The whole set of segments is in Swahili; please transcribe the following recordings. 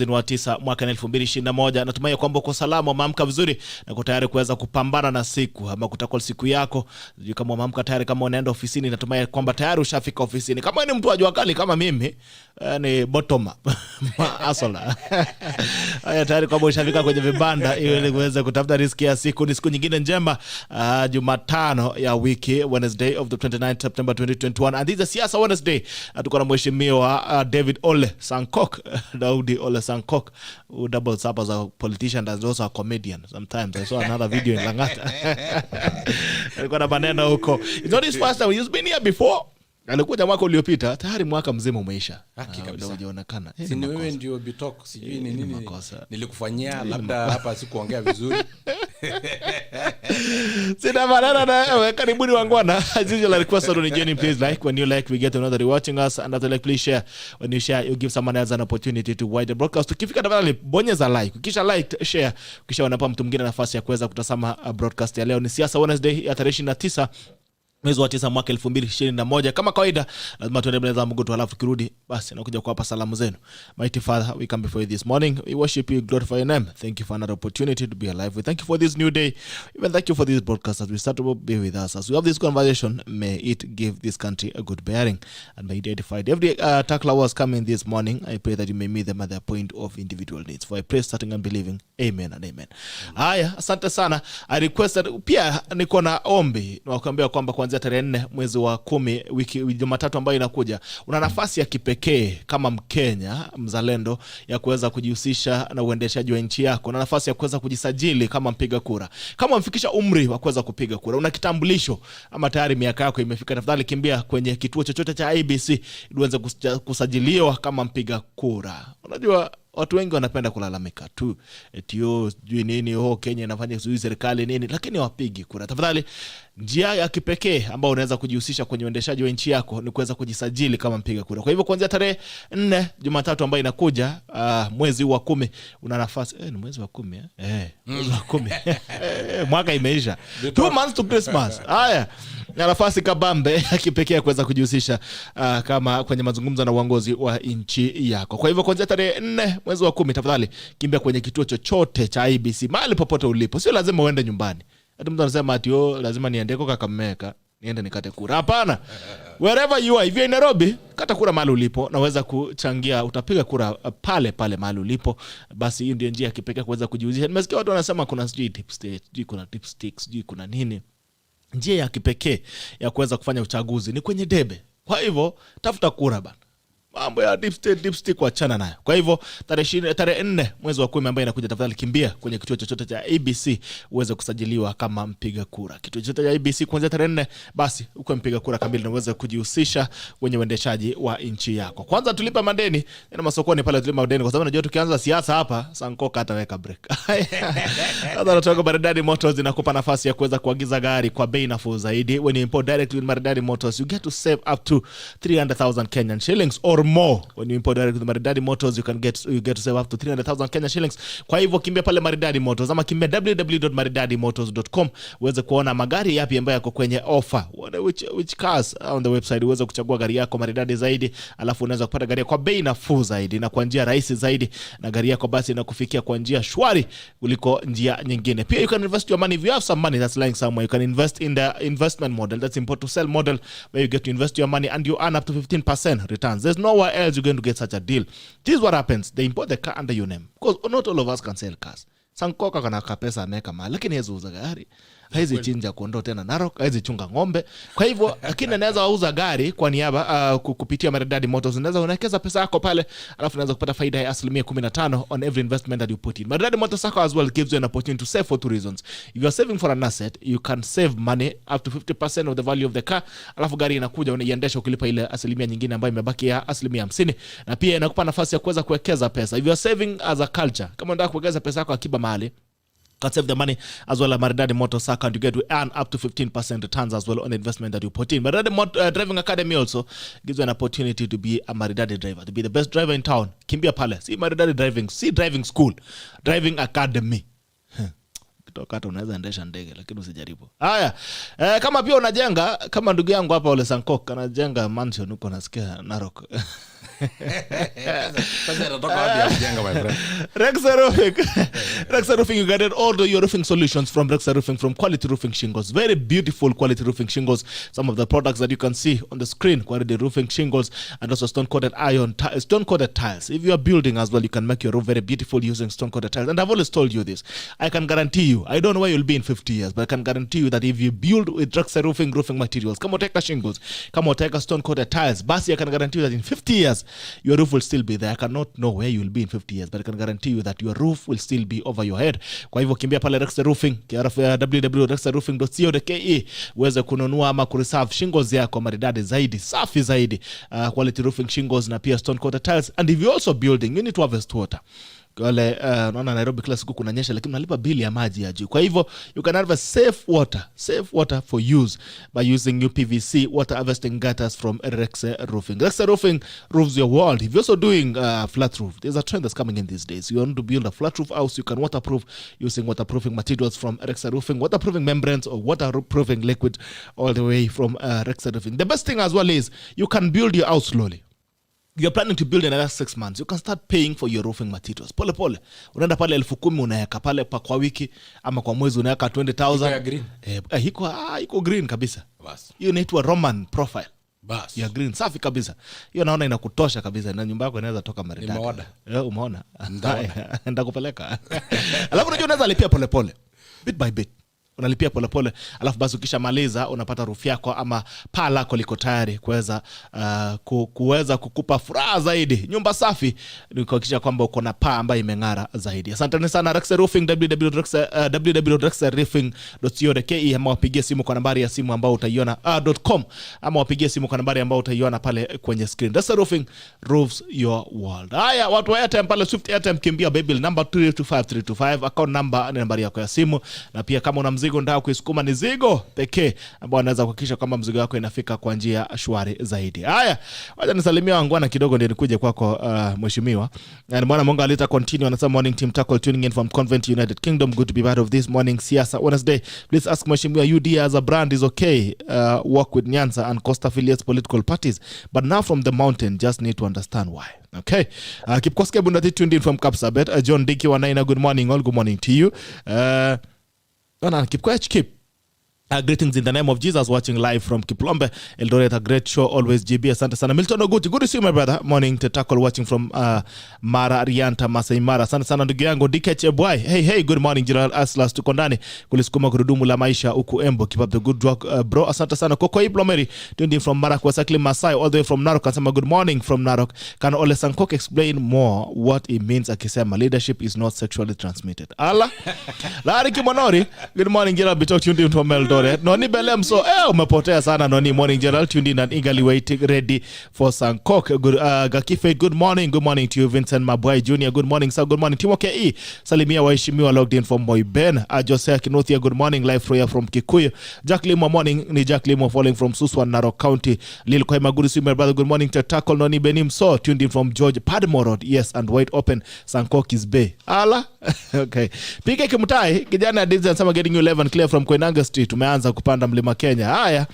mwezi wa 9 mwaka 2021. Natumai kwamba uko salama, umeamka vizuri na uko tayari kuweza kupambana na siku ama kutakuwa siku yako. Sijui kama umeamka tayari, kama unaenda ofisini natumai kwamba tayari ushafika ofisini. Kama ni mtu wa jua kali kama mimi, ni bottom up asola. Haya, tayari kwamba ushafika kwenye vibanda ili kuweza kutafuta riziki ya siku. Ni siku nyingine njema, Jumatano ya wiki, Wednesday of the 29th September 2021, and this is Siasa Wednesday. Tuko na mheshimiwa David Ole SANKOK, Daudi Ole SANKOK, who doubles up as a politician as also a comedian. Sometimes I saw another video in Langata. Alikuwa na maneno huko. It's not his first time, he's been here before. Alikuja mwaka uliopita, tayari mwaka mzima umeisha. Hakika hujaonekana. Si ni wewe ndio bitok, sijui ni nini nilikufanyia, labda hapa sikuongea vizuri. Sina maneno na karibuni wangwana. As usual, request on the journey, please like. When you like, we get another rewatching us, and after like, please share. When you share, you give someone else an opportunity to watch the broadcast. Ukifika tafadhali bonyeza like, kisha like, share, kisha wanapa mtu mwingine nafasi ya kuweza kutazama broadcast ya leo. Ni Siasa Wednesday ya 29 mwezi wa 9 mwaka 2021. Kama kawaida lazima tuende mbele za Mungu tu, alafu kirudi basi nakuja kuwapa salamu zenu. Mighty Father, we come before you this morning. We worship you, glorify your name. Thank you for another opportunity to be alive. We thank you for this new day. Even thank you for this broadcast. As we start to be with us, as we have this conversation, may it give this country a good bearing and may it edify every tackler was coming this morning. I pray that you may meet them at their point of individual needs. For I pray, starting and believing. Amen and amen. Haya, asante sana. I requested pia niko na ombi na kuambia kwamba kuanzia tarehe 4 mwezi wa 10 wiki Jumatatu ambayo inakuja, una nafasi ya kipekee kama Mkenya mzalendo ya kuweza kujihusisha na uendeshaji wa nchi yako. Una nafasi ya kuweza kujisajili kama mpiga kura. Kama umefikisha umri wa kuweza kupiga kura, una kitambulisho ama tayari miaka yako imefika, tafadhali kimbia kwenye kituo chochote cha IBC ili uweze kusajiliwa kama mpiga kura. Unajua watu wengi wanapenda kulalamika tu etio sijui nini, Kenya inafanya sijui serikali nini, lakini wapigi kura. Tafadhali njia ya kipekee ambayo unaweza kujihusisha kwenye uendeshaji wa nchi yako ni kuweza kujisajili kama mpiga kura. Kwa hivyo kuanzia tarehe 4 Jumatatu ambayo inakuja, mwezi wa 10, una nafasi ni mwezi wa 10 mwezi wa 10 mwaka imeisha, 2 months to Christmas. Haya, na nafasi kabambe ya kipekee kuweza kujihusisha kama kwenye mazungumzo na uongozi wa nchi yako. Kwa hivyo kuanzia tarehe 4 mwezi wa 10, tafadhali kimbia kwenye kituo chochote cha IBC mahali popote ulipo. Sio lazima uende nyumbani. Hata mtu anasema ati lazima niende kwa Kakamega niende nikate kura. Hapana. Wherever you are, if you're in Nairobi, kata kura mahali ulipo, naweza kuchangia, utapiga kura pale pale mahali ulipo. Basi hiyo ndio njia ya kipekee kuweza kujihusisha. Nimesikia watu wanasema kuna deep state, kuna deep sticks, kuna nini. Njia ya kipekee ya kuweza kufanya uchaguzi ni kwenye debe. Kwa hivyo tafuta kura bana. Mambo ya deep state wachana nayo. Kwa hivyo tarehe 4 mwezi wa 10 ambayo inakuja, tafadhali kimbia kwenye kituo chochote cha ABC uweze kusajiliwa kama mpiga kura. Kituo chochote cha ABC kuanzia tarehe 4, basi uko mpiga kura kamili na uweze kujihusisha kwenye uendeshaji wa nchi yako. Kwanza tulipa madeni na masokoni pale, tulipa madeni kwa sababu najua tukianza siasa hapa SANKOK ataweka break. Sasa tunatoka Maridadi Motors inakupa nafasi ya kuweza kuagiza gari kwa bei nafuu zaidi. When you import directly with Maridadi Motors, you get to save up to 300,000 Kenyan shillings or more. When you import direct with Maridadi Motors, you get to save up to 300,000 Kenya shillings. Kwa hivyo kimbia pale Maridadi Motors ama kimbia www.maridadimotors.com uweze kuona magari yapi ambayo yako kwenye offer, which cars on the website, uweze kuchagua gari yako maridadi zaidi, alafu unaweza kupata gari kwa bei nafuu zaidi na kwa njia rahisi zaidi, na gari yako basi inakufikia kwa njia shwari kuliko njia nyingine. Pia you can invest your money. If you have some money that's lying somewhere, you can invest in the investment model, that's import to sell model, where you get to invest your money and you earn up to 15% returns. There's nowhere else you're going to get such a deal. This is what happens. They import the car under your name, because not all of us can sell cars. SANKOK kana kapesa ameka mali, lakini hizo uza gari haizi chinja kuondoa tena Narok, haizi chunga ng'ombe. Kwa hivyo lakini anaweza uza gari kwa niaba kupitia Maridadi Motors. Unaweza unawekeza pesa yako pale, alafu unaweza kupata faida ya 15% on every investment that you put in. Maridadi Motors as well gives you an opportunity to save for 2 reasons. If you are saving for an asset, you can save money up to 50% of the value of the car. Alafu gari inakuja unaiendesha ukilipa ile asilimia nyingine ambayo imebaki ya 50%, na pia inakupa nafasi ya kuweza kuwekeza pesa. If you are saving as a culture, kama unataka kuwekeza pesa yako akiba mahali, can save the money as well as Maridadi Motors account. You get to earn up to 15% returns as well on the investment that you put in. Maridadi Driving Academy also gives you an opportunity to be a Maridadi driver, to be the best driver in town. Kimbia pale, see Maridadi Driving, see driving school, Driving Academy. Kutoka hata unaweza endesha ndege lakini usijaribu. Haya, kama pia unajenga kama ndugu yangu hapa Ole SANKOK anajenga mansion huko nasikia Narok. Sasa natoka wapi ya kujenga my friend? Rexa Roofing, you get all your roofing solutions from Rexa Roofing, from quality roofing shingles, very beautiful quality roofing shingles. Some of the products that you can see on the screen, quality roofing shingles, and also stone-coated stone-coated tiles. If you are building as well, you can make your roof very beautiful using stone-coated tiles. And I've always told you this. I can guarantee you, I don't know where you'll be in 50 years, but I can guarantee you that if you build with Rexa Roofing materials, come on, take a shingles, come on, take a stone-coated tiles, basi I can guarantee you that in 50 years, your roof will still be there. I cannot know where you will be in 50 years, but I can guarantee you that your roof will still be over your head. Kwa hivyo kimbia pale Rexa Roofing, www.rexaroofing.co.ke uweze kununua ama kureserve shingles yako maridadi zaidi, safi zaidi, quality roofing shingles na pia stone coated tiles. And if you're also building, you need to harvest water. Wale naona Nairobi kila siku kunanyesha, lakini unalipa bili ya maji ya juu. Kwa hivyo you can have a safe water for use by using new PVC water harvesting gutters from Rexa Roofing. Rexa Roofing roofs your world. If you're also doing flat roof, there's a trend that's coming in these days. You want to build a flat roof house, you can waterproof using waterproofing materials from Rexa Roofing, waterproofing membranes or waterproofing liquid all the way from Rexa Roofing. The best thing as well is you can build your house slowly. You're planning to build in another 6 months. You can start paying for your roofing materials. Pole pole. Unaenda pale 10,000 unaweka pale kwa wiki ama kwa mwezi unaweka 20,000. Green. Iko green kabisa. Bas. Hiyo inaitwa Roman profile. Bas. Ya green safi kabisa. Hiyo naona inakutosha kabisa na nyumba yako inaweza toka maridadi. Nimeona. Umeona? Ndakupeleka. Alafu unajua unaweza lipia pole pole. Bit by bit. Unalipia pole pole, alafu basi ukishamaliza unapata roof yako ama paa lako liko tayari kuweza kukupa furaha zaidi. Nyumba safi ni kuhakikisha kwamba uko na paa ambayo imeng'ara zaidi. Asante sana Rexa Roofing, www.rexaroofing.co.ke, ama wapigie simu kwa nambari ya simu ambayo utaiona .com, ama wapigie simu kwa nambari ambayo utaiona pale kwenye screen. Rexa Roofing roofs your world. Haya, watu wa Airtime pale, Swift Airtime, kimbia baby number 325325, account number ni nambari yako ya simu. Na pia kama una mzigo ndao kuisukuma, ni zigo pekee ambao anaweza kuhakikisha kwamba mzigo wako inafika kwa njia shwari zaidi. Haya, wacha nisalimia wangwana kidogo ndio nikuje kwako mheshimiwa. Na bwana Mungu alita continue, anasema morning team tackle tuning in from Convent United Kingdom, good to be part of this morning Siasa Wednesday. Please ask mheshimiwa, UD as a brand is okay, work with Nyanza and Coast affiliates political parties, but now from the mountain just need to understand why. Okay. Kipkoske Bundati tuned in from Kapsabet. John Dicky Wanaina, good morning all, good morning to you. Keep quiet, keep. Greetings in the name of Jesus, watching live from Kiplombe, Eldoret. A great show always, GB. Asante sana. Milton Oguti, good to see you my brother. Morning to tackle, watching from Mara Rianta, Masai Mara. Asante sana ndugu yangu DK boy. Hey, good morning General Aslas, tuko ndani kulisukuma gurudumu la maisha huku Embo. Keep up the good work bro. Asante sana. Koko Iblomeri tuned in from Marak, Wasakli Masai, all the way from Narok. Asema good morning from Narok. Can Ole SANKOK explain more what it means akisema leadership is not sexually transmitted? Allah. Larry Kimonori, good morning General Bitok, tuned in from Eldoret. Noni Belem, so umepotea sana Noni. Morning Gerald, tuned in and eagerly waiting, ready for SANKOK. Good Gakife, good morning to you. Vincent Mabwai Jr, good morning sir. Good morning Timoke E, salimia waheshimiwa logged in from Moiben. Josea Kinothia, good morning live from Kikuyu. Jack Limo, morning ni Jack Limo falling from Suswan, Narok County. Lil Koima, good to see you my brother, good morning to tackle. Noni Benim, so tuned in from George Padmore Road, yes, and wide open SANKOK is bay. Ala. Okay, PK Kimutai kijana Dizi anasema getting you 11 clear from Koinange Street. Tumeanza kupanda mlima Kenya. Haya,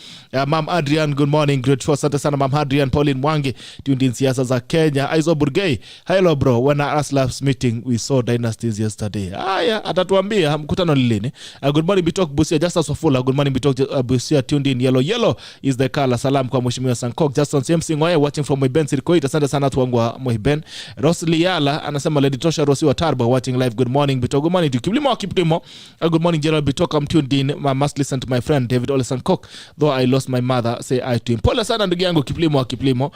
Mam Adrian, good morning, great show. Asante sana Mam Adrian. Pauline Mwangi tuned in siasa za Kenya. Aizo Burgay, hello bro, when I asked last meeting we saw dynasties yesterday. Haya, atatuambia mkutano lini. Good morning Bitok Busia, Justus Wafula, good morning Bitok Busia tuned in. Yellow is the color. Salam kwa mheshimiwa SANKOK. Justin CMC Ngoye watching from Moiben Sirkoit. Asante sana watu wangu wa Moiben. Rosli Yala anasema Lady Tosha Rosi wa Tarbo watching live. Good morning Bitok, good morning to Kiplimo. Good morning General Bitok, I'm tuned in. I must listen to my friend David Ole SANKOK, though I lost my mother, say I to him. Pole sana ndugu yangu Kiplimo.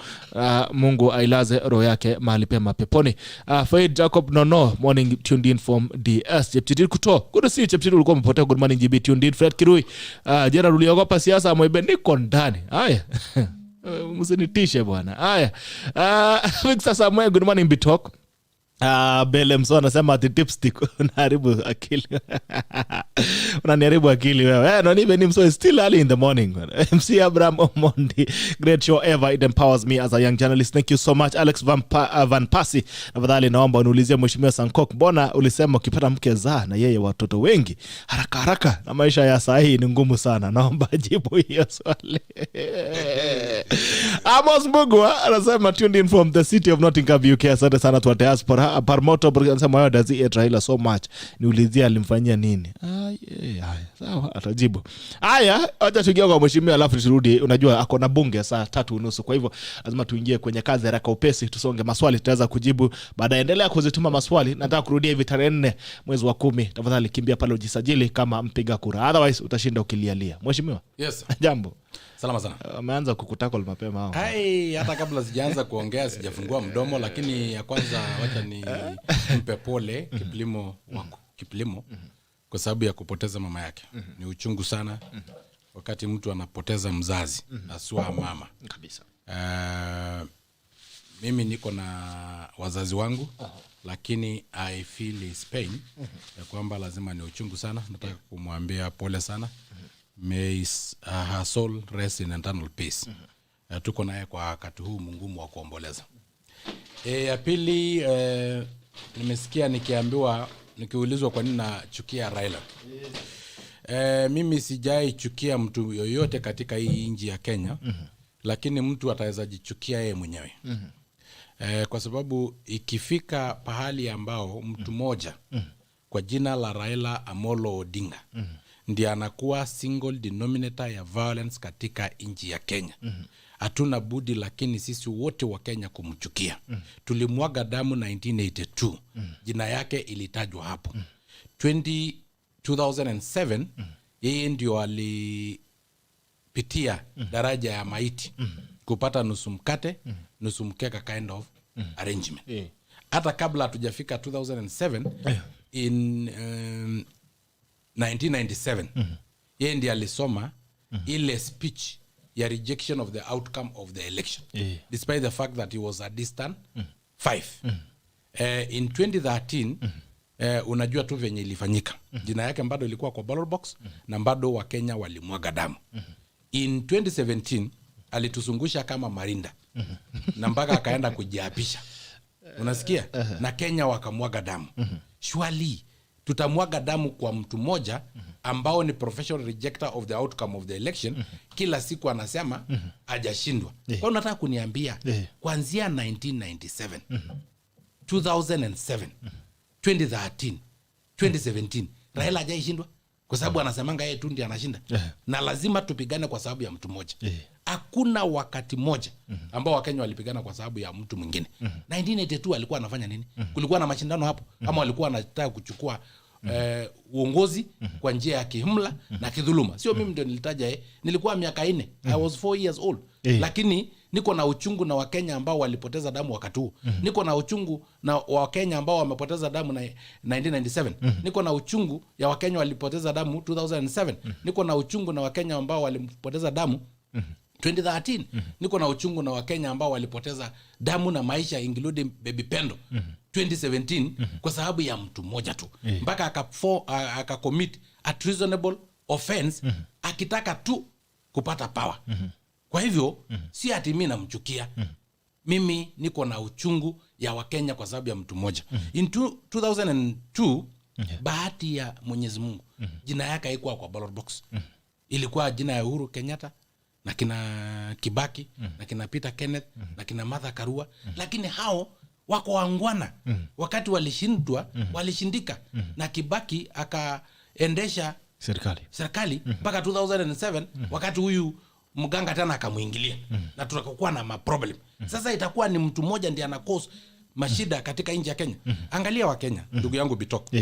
Mungu ailaze roho yake mahali pema peponi. Faid Jacob Nono, morning tuned in from DS. Chepchitir Kuto, good to see you Chepchitir, ulikuwa umepotea. Good morning GB tuned in. Fred Kirui, Gerald uliogopa siasa Moiben, niko ndani. Haya. Msinitishe bwana. Haya. Victor Samuel, good morning Bitok. Bele Mso anasema ati dipstick unaharibu akili. Unaniharibu akili wewe. No, even Mso is still early in the morning. MC Abraham Omondi, great show ever. It empowers me as a young journalist. Thank you so much. Alex Van Pasi, tafadhali naomba uniulizie Mheshimiwa SANKOK, mbona ulisema ukipata mke zaa na yeye watoto wengi haraka haraka, na maisha ya saa hii ni ngumu sana? Naomba jibu hiyo swali. Amos Mbugua anasema tuned in from the city of Nottingham, UK. Asante sana tu diaspora. Parmoto anasema wao does he Raila so much, niulizia alimfanyia nini? Sawa, atajibu. Haya, acha tuingie kwa mheshimiwa alafu turudi. Unajua ako na bunge saa 3:30, kwa hivyo lazima tuingie kwenye kazi haraka upesi, tusonge. Maswali tutaweza kujibu baadaye. Endelea kuzituma maswali. Nataka kurudia hivi tarehe 4 mwezi wa 10. Tafadhali kimbia pale ujisajili kama mpiga kura, otherwise utashinda ukilialia. Mheshimiwa. Yes. Jambo. Salama sana. Ameanza kukutackle mapema hao. Hata kabla sijaanza kuongea sijafungua mdomo, lakini ya kwanza wacha ni mpe pole Kiplimo kwa sababu ya kupoteza mama yake. Ni uchungu sana wakati mtu anapoteza mzazi, aswa mama. Kabisa. Mimi niko na wazazi wangu, lakini I feel is pain ya kwamba lazima ni uchungu sana. Nataka kumwambia pole sana. May her soul rest in eternal peace. Tuko naye kwa wakati huu mgumu wa kuomboleza. Ya pili, nimesikia nikiulizwa kwa nini nachukia Raila. Mimi sijai chukia mtu yoyote katika hii nchi ya Kenya, lakini mtu ataweza jichukia yeye mwenyewe. Kwa sababu ikifika pahali ambao mtu moja kwa jina la Raila Amolo Odinga ndiye anakuwa single denominator ya violence katika nchi ya Kenya, hatuna budi lakini sisi wote wa Kenya kumchukia. Tulimwaga damu 1982, jina yake ilitajwa hapo. 2007 yeye ndio alipitia daraja ya maiti kupata nusu mkate, nusu mkeka kind of arrangement. Hata kabla hatujafika 2007 in 1997 yeye ndiye alisoma ile speech ya rejection of the outcome of the election, despite the fact that he was a distant 5. In 2013 unajua tu venye ilifanyika. Jina yake bado ilikuwa kwa ballot box na bado wa Kenya walimwaga damu. In 2017 alituzungusha kama Marinda na mpaka akaenda kujiapisha, unasikia, na Kenya wakamwaga damu. Surely tutamwaga damu kwa mtu moja ambao ni professional rejector of the outcome of the election. Kila siku anasema hajashindwa. Kwa hiyo nataka kuniambia kuanzia 1997, 2007, 2013, 2017 Raila hajaishindwa? Kwa sababu anasemanga yeye tu ndiye anashinda. Na lazima tupigane kwa sababu ya mtu mmoja. Hakuna wakati moja ambao Wakenya walipigana kwa sababu ya mtu mwingine. 1982 alikuwa anafanya nini? Kulikuwa na mashindano hapo ama walikuwa wanataka kuchukua uongozi kwa njia ya kihimla na kidhuluma? Sio mimi ndio nilitaja nilikuwa miaka 4. I was 4 years old. Lakini niko na uchungu na Wakenya ambao walipoteza damu wakati huo. Niko na uchungu na Wakenya ambao wamepoteza damu na 1997. Niko na uchungu ya Wakenya walipoteza damu 2007. Niko na uchungu na Wakenya ambao walipoteza damu 2013. Niko na uchungu na Wakenya ambao walipoteza damu na maisha including baby Pendo 2017 kwa sababu ya mtu mmoja tu. Mpaka akacommit a treasonable offense akitaka tu kupata power. Kwa hivyo si ati mimi namchukia. Mimi niko na uchungu ya Wakenya kwa sababu ya mtu mmoja. In 2002 bahati ya Mwenyezi Mungu jina yake haikuwa kwa ballot box. Ilikuwa jina ya Uhuru Kenyatta na kina Kibaki na kina Peter Kenneth na kina Martha Karua. Lakini hao wako wangwana. Wakati walishindika na Kibaki akaendesha serikali mpaka 2007 wakati huyu mganga tena akamuingilia na tutakokuwa na problem. Sasa itakuwa ni mtu mmoja ndiye ana cause mashida katika nchi ya Kenya. Angalia wa Kenya, ndugu yangu Bitoko.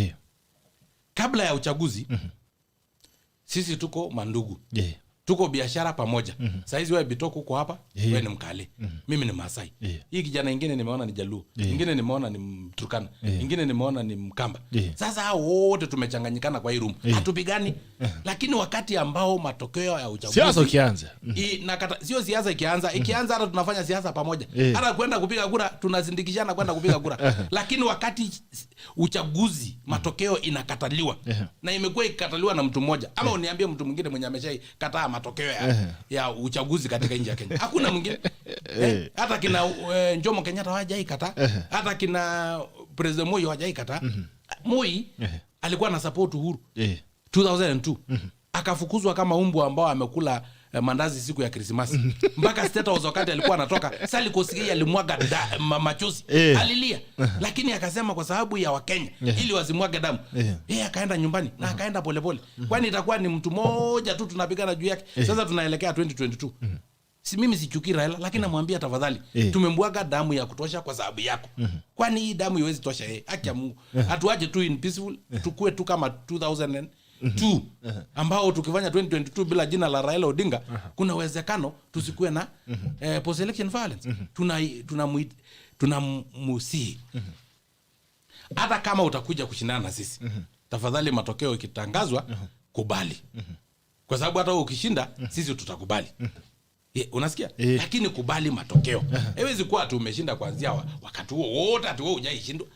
Kabla ya uchaguzi sisi tuko mandugu. tuko biashara pamoja. Saizi wewe Bitoko uko hapa, wewe ni Mkale, mimi ni Masai. Hii kijana mwingine nimeona ni Jaluo, mwingine nimeona ni Mturkana, mwingine nimeona ni Mkamba. Sasa hao wote tumechanganyikana kwa hii room. Hatupigani. Lakini wakati ambao matokeo ya uchaguzi siasa ikianza, sio siasa ikianza hata tunafanya siasa pamoja. Hata kwenda kupiga kura tunazindikishana kwenda kupiga kura. Lakini wakati uchaguzi matokeo inakataliwa na imekuwa ikikataliwa na mtu mmoja, ama uniambie mtu mwingine mwenye ameshaikataa matokeo ya uchaguzi katika nchi ya Kenya. Hakuna mwingine. Hata kina Jomo Kenyatta hawajaikataa, hata kina President Moi hawajaikataa. Moi alikuwa na support Uhuru 2002. Akafukuzwa kama umbu ambao amekula mandazi siku ya Krismasi. Mpaka State House wakati alikuwa anatoka, Sally Kosgei alimwaga machozi. Alilia. Lakini akasema kwa sababu ya Wakenya ili wasimwage damu. Akaenda nyumbani na akaenda polepole. Kwani itakuwa ni mtu mmoja tu tunapigana juu yake. Sasa tunaelekea 2022. Si mimi sichuki Raila, lakini namwambia tafadhali, tumemwaga damu ya kutosha kwa sababu yako. Kwani hii damu iwezi tosha haki ya Mungu. Hatuaje tu in peaceful, tukue tu kama 2002 ambao tukifanya 2022 bila jina la Raila Odinga, kuna uwezekano tusikue na post election violence. Tunamusihi hata kama utakuja kushindana na sisi, tafadhali matokeo ikitangazwa kubali. Kwa sababu hata ukishinda sisi tutakubali. Unasikia? Lakini kubali matokeo. Haiwezi kuwa tu umeshinda kuanzia wakati huo wote ati wewe hujaishindwa.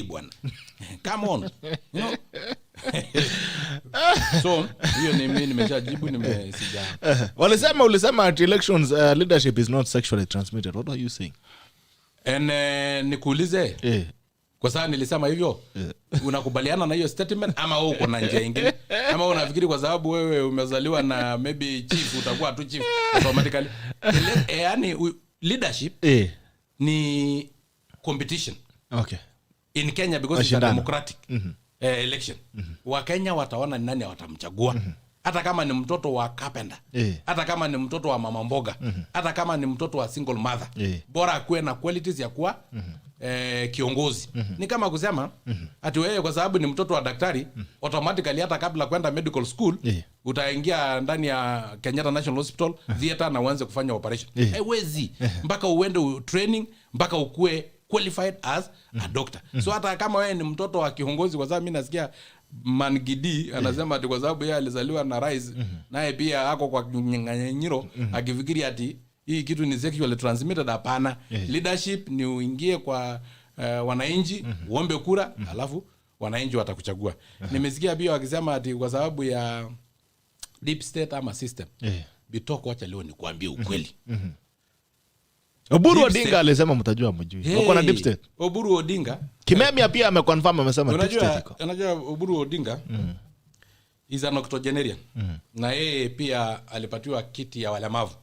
Bwana. Come on. You know? So, hiyo ni mimi nimeshajibu, nimesija. Ulisema at elections leadership is not sexually transmitted. What are you saying? Nikuulize. Kwa sababu nilisema hivyo, unakubaliana na hiyo statement ama wewe uko na njia nyingine? Ama unafikiri kwa sababu wewe umezaliwa na maybe chief utakuwa tu chief automatically? Yani leadership ni competition. Okay. In Kenya because it's a democratic election. Wakenya wataona ni nani watamchagua. Hata kama ni mtoto wa carpenter, hata kama ni mtoto wa mama mboga, hata kama ni mtoto wa single mother, bora akuwe na qualities ya kuwa kiongozi. Ni kama kusema ati wewe kwa sababu ni mtoto wa daktari, automatically hata kabla kwenda medical school utaingia ndani ya Kenyatta National Hospital theater na uanze kufanya operation. Haiwezi. Mpaka uende training, mpaka ukue qualified as a doctor. So hata kama wewe ni mtoto wa kiongozi, kwa sababu mimi nasikia Mangidi anasema ati kwa sababu yeye alizaliwa na rais, naye pia ako kwa nyang'anyiro akifikiri ati hii kitu ni sexually transmitted. Hapana. Leadership ni uingie kwa wananchi, uombe kura, alafu wananchi watakuchagua. Nimesikia pia wakisema ati kwa sababu ya deep state ama system. Bitoko, acha leo nikuambie ukweli. Oburu Odinga alisema mtajua mjui. Wako na deep state. Oburu Odinga Kimemia pia ameconfirm, amesema deep state iko. Unajua Oburu Odinga is an octogenarian. Na yeye pia alipatiwa kiti ya walemavu.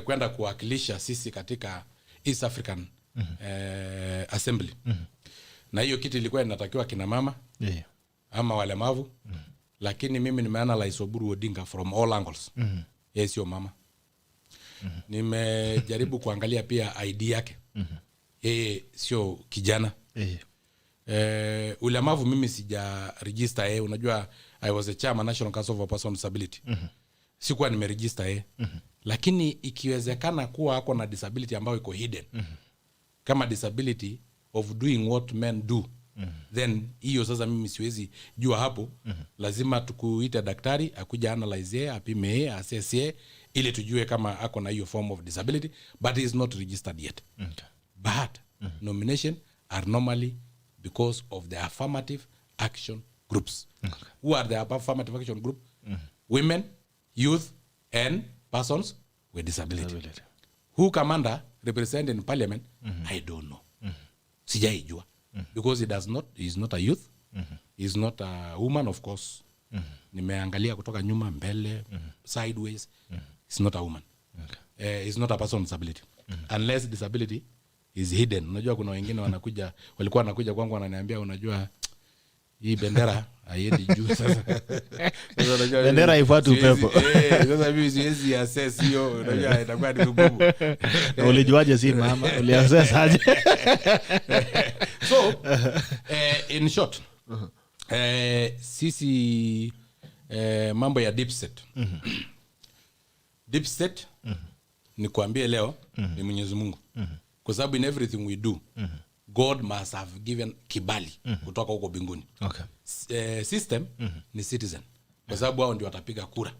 Kwenda kuwakilisha sisi katika East African Assembly. Na hiyo kiti ilikuwa inatakiwa kina mama ama walemavu. Lakini mimi nimeanalyze Oburu Odinga from all angles. Yeye sio mama. Nimejaribu kuangalia pia ID yake. Yeye sio kijana. Ulemavu mimi sija register yeye. Unajua I was a chairman National Council for Persons with Disability. Sikuwa nimeregister yeye. Lakini ikiwezekana kuwa ako na disability ambayo iko hidden, kama disability of doing what men do, then hiyo sasa mimi siwezi jua hapo. Lazima tukuite daktari akuja analyze, apime, assess ili tujue kama ako na hiyo form of disability, but he is not registered yet. But nomination are normally because of the affirmative action groups. Who are the affirmative action group? Women, youth, and persons with disability. Who commander represent in parliament? I don't know. Sijaijua. Because he is not a youth. He is not a woman, of course. Nimeangalia kutoka nyuma, mbele, sideways. He's not a woman. He's not a person with disability. Unless disability is hidden. Unajua kuna wengine walikuwa wanakuja kwangu wananiambia, unajua hii bendera haiendi juu sasa. Bendera haifuati upepo. Sasa mimi siwezi assess hiyo, unajua itakuwa ni ngumu. Ulijuaje si mama? Uliassess aje? So, in short, sisi mambo ya deep state Deep state ni kuambie leo ni Mwenyezi Mungu. Kwa sababu in everything we do God must have given kibali kutoka huko mbinguni. Okay. System ni citizen. Kwa sababu hao ndio watapiga kura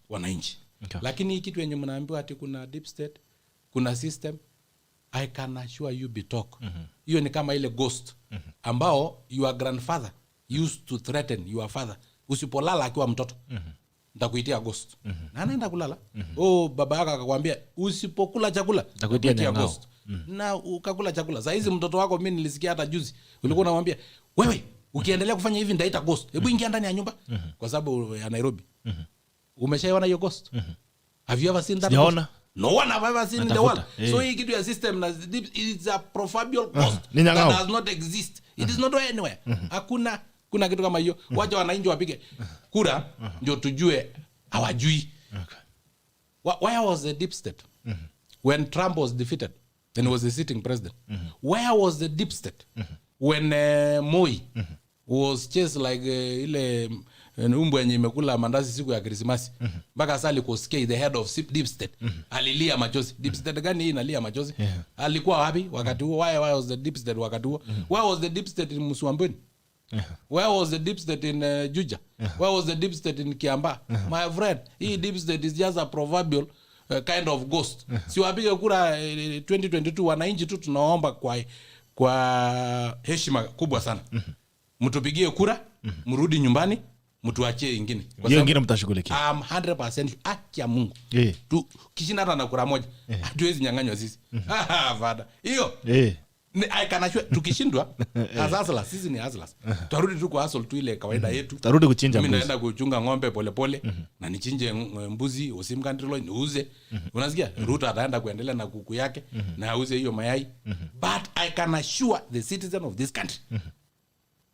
wananchi. Okay. Lakini hii kitu yenye mnaambiwa ati kuna deep state, kuna system, I can assure you Bitok. Hiyo ni kama ile ghost ambao your grandfather used to threaten your father. Usipolala akiwa mtoto nitakuitia ghost. Na anaenda kulala. Baba yako akakwambia usipokula chakula nitakuitia ghost. Na ukakula chakula. Sasa hizi mtoto wako mimi nilisikia hata juzi ulikuwa unamwambia wewe ukiendelea kufanya hivi nitaita ghost. Hebu ingia ndani ya nyumba kwa sababu ya Nairobi. Umeshaiona hiyo ghost? Have you ever seen that? No one have ever seen in the world. So hii kitu ya system na it's a proverbial ghost that does not exist. It is not anywhere. Hakuna kitu kama hiyo. Wacha wananchi wapige kura ndio tujue hawajui. Where was the deep state when Trump was defeated and was the sitting president? Where was the deep state when Moi was chased like ile umbu yenye imekula mandazi siku ya Krismasi mpaka sasa alikusikia the head of deep state alilia machozi. Deep state gani hii inalia machozi? Alikuwa wapi wakati huo? Why was the deep state wakati huo? Where was the deep state in Msuambweni? Where was the deep state in Juja? Where was the deep state in Kiamba? My friend, hii deep state is just a proverbial kind of ghost. Si wapige kura 2022 wananchi tu tunaomba kwa heshima kubwa sana. Mtupigie kura, mrudi nyumbani, mtuachie ingine. Hiyo ingine mtashughulikia. 100% haki ya Mungu. Tu kishinda hata na kura moja. Hatuwezi nyang'anywa sisi. Fada. Hiyo. I can assure tukishindwa azasla sisi ni azlas. Tutarudi tu kwa hustle tu ile kawaida yetu. Tutarudi kuchinja mbuzi. Mimi naenda kuchunga ng'ombe pole na nichinje mbuzi Osim country loin uuze. Unasikia? Ruto ataenda kuendelea na kuku yake na auze hiyo mayai. But I can assure the citizen of this country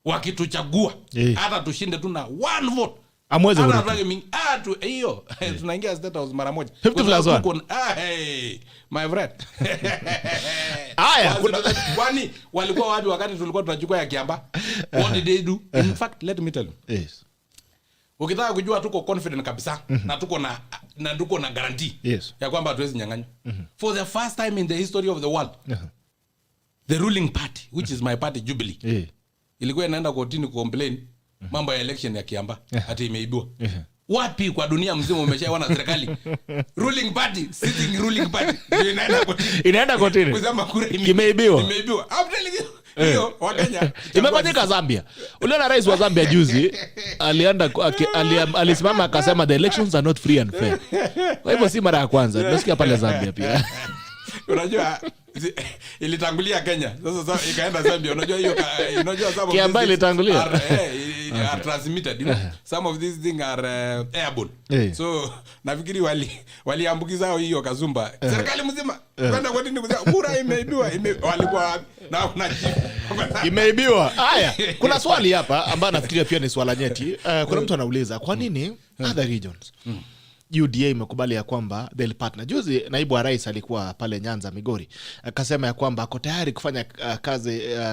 wakituchagua hata tushinde tu na one vote amweze hiyo tunaingia state house mara moja 50+1. My friend. Kwani walikuwa wapi wakati tulikuwa tunachukua ya Kiamba? What did they do? In fact, let me tell you. Yes. Ukitaka kujua tuko confident kabisa na tuko na guarantee ya kwamba hatuwezi nyang'anywa. For the first time in the history of the world, the ruling party, which is my party Jubilee, ilikuwa inaenda kotini complain mambo ya election ya Kiamba ati imeibiwa. Wapi kwa dunia mzima umeshaona serikali ruling party sitting ruling party inaenda kotini kusema kura imeibiwa? Hiyo Wakenya imefanyika Zambia. Uliona rais wa Zambia juzi alisimama akasema the elections are not free and fair. Kwa hivyo si mara ya kwanza tunasikia pale Zambia pia. Unajua ilitangulia Kenya sasa ikaenda Zambia. Unajua hiyo sababu Kiamba ilitangulia are transmitted, you know. Some of these things are airborne. So nafikiri waliambukiza hiyo Kazumba serikali mzima kwenda kwa nini kura imeibiwa walikuwa na imeibiwa. Haya, kuna swali hapa ambayo nafikiria pia ni swala nyeti. Kuna mtu anauliza kwa nini other regions UDA imekubali ya kwamba they'll partner. Juzi naibu wa rais alikuwa pale Nyanza Migori akasema ya kwamba ako tayari kufanya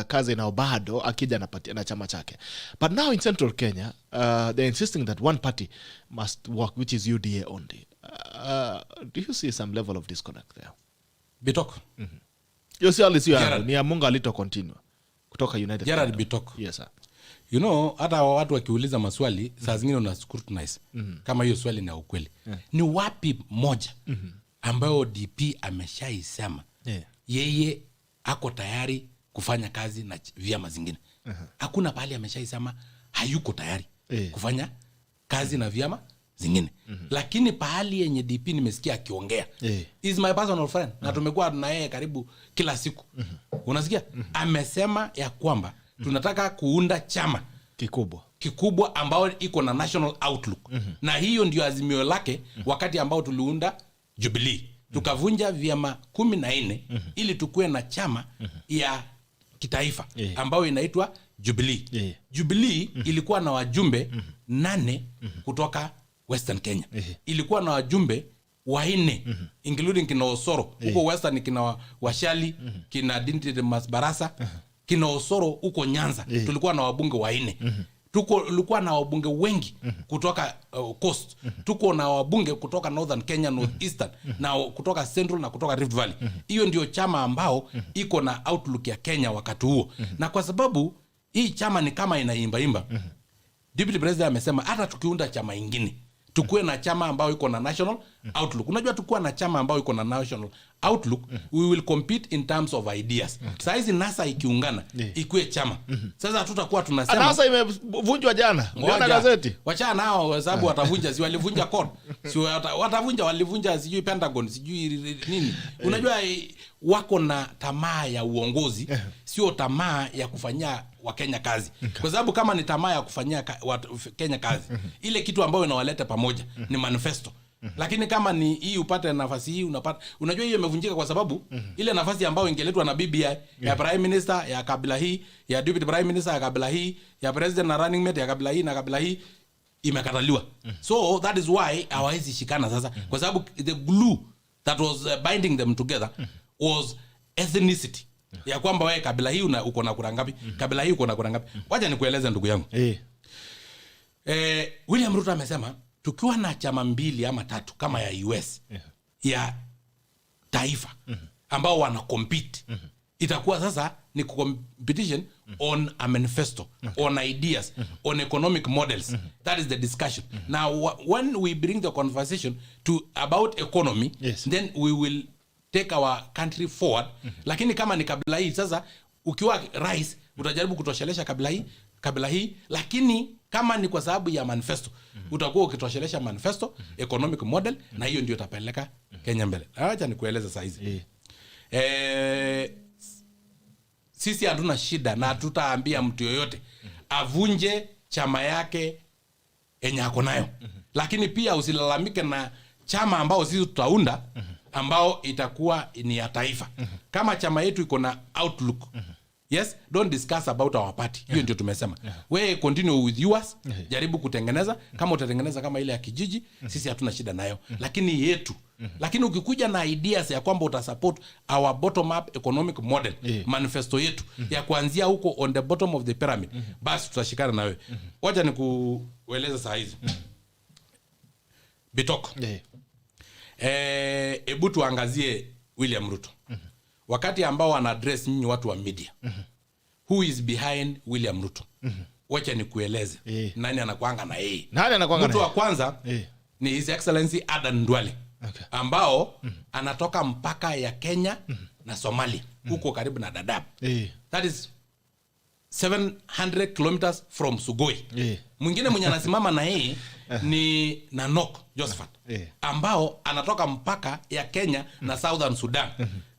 kazi na bado akija na chama chake. But now in Central Kenya they're insisting that one party must work, which is UDA only. Do you see some level of disconnect there? Bitok. Yo si alisi yangu ni ya Mungu alito continue kutoka United Gerard Bitok. Yes sir. You know, hata watu wakiuliza maswali saa zingine una scrutinize kama hiyo swali ni ukweli. Ni wapi moja ambayo DP ameshaisema yeye ako tayari kufanya kazi na vyama zingine? Hakuna pale ameshaisema hayuko tayari kufanya kazi na vyama zingine. Lakini pahali yenye DP nimesikia akiongea is my personal friend na tumekuwa na yeye karibu kila siku. Unasikia? Amesema ya kwamba tunataka kuunda chama kikubwa ambao iko na national outlook. Na hiyo ndio azimio lake wakati ambao tuliunda Jubilee. Tukavunja vyama 14 ili tukue na chama ya kitaifa ambao inaitwa Jubilee. Jubilee ilikuwa na wajumbe 8 kutoka Western Kenya. Ilikuwa na wajumbe 4 including kina Osoro huko Western, kina Washali, kina Dinti Masbarasa, kina Osoro huko Nyanza. Tulikuwa na wabunge 4. tulikuwa na wabunge wengi kutoka coast, tuko na wabunge kutoka northern Kenya, northeastern, na kutoka central na kutoka Rift Valley. Hiyo ndio chama ambao iko na outlook ya Kenya wakati huo. Na kwa sababu hii chama ni kama inaimba, Deputy President amesema hata tukiunda chama ingine tukue na chama ambao iko na national outlook. Unajua tukua na chama ambao iko na national outlook, we will compete in terms of ideas. Sasa hizi NASA ikiungana ikue chama. Sasa hatutakuwa tunasema NASA imevunjwa jana. Unaona gazeti? Wacha nao sababu watavunja, si walivunja court. Si walivunja sijui Pentagon, sijui nini. Unajua wako na tamaa ya uongozi, sio tamaa ya kufanyia Wakenya kazi. Kwa sababu kama ni tamaa ya kufanyia Kenya kazi, ile kitu ambayo inawaleta pamoja ni manifesto. Lakini kama ni hii upate nafasi hii unapata, unajua hiyo imevunjika kwa sababu ile nafasi ambayo ingeletwa na BBI ya Prime Minister ya kabila hii, ya Deputy Prime Minister ya kabila hii, ya President na running mate ya kabila hii na kabila hii imekataliwa. So that is why hawawezi shikana sasa, kwa sababu the glue that was binding them together was ethnicity. Ya kwamba wewe kabila hii uko na kura ngapi, kabila hii uko na kura ngapi. Wacha nikueleze ndugu yangu. William Ruto amesema tukiwa na chama 2 ama 3 kama ya US ya taifa ambao wana compete, itakuwa sasa ni competition on a manifesto, on ideas, on economic models. That is the discussion. Now when we bring the conversation to about economy, then we will take our country forward. Lakini kama ni kabila hii sasa, ukiwa rais utajaribu kutoshelesha kabila hii, lakini kama ni kwa sababu ya manifesto utakuwa ukitoshelesha manifesto, economic model, na hiyo ndio itapeleka Kenya mbele. Acha nikueleze sasa hizi. Sisi hatuna shida na tutaambia mtu yoyote avunje chama yake yenye ako nayo. Lakini pia usilalamike na chama ambao sisi tutaunda ambao itakuwa ni ya taifa. Kama chama yetu iko na outlook, yes, don't discuss about our party. Hiyo ndio tumesema. Wewe continue with yours, jaribu kutengeneza. Kama utatengeneza kama ile ya kijiji, sisi hatuna shida nayo. Lakini yetu. Lakini ukikuja na ideas ya kwamba utasupport our bottom up economic model, manifesto yetu ya kuanzia huko on the bottom of the pyramid, basi tutashikana na wewe. Wacha nikueleza saa hizi. Bitoko. Ebu tuangazie William Ruto. Wakati ambao ana address nyinyi watu wa media. Who is behind William Ruto? Wacha nikueleze. Nani anakuanga na yeye? Mtu wa kwanza ni His Excellency Adan Duale. Ambao anatoka mpaka ya Kenya na Somalia. Huko karibu na Dadaab. That is 700 kilometers from Sugoi. Mwingine mwenye anasimama na yeye ni Nanok Josephat, ambao anatoka mpaka ya Kenya na Southern Sudan.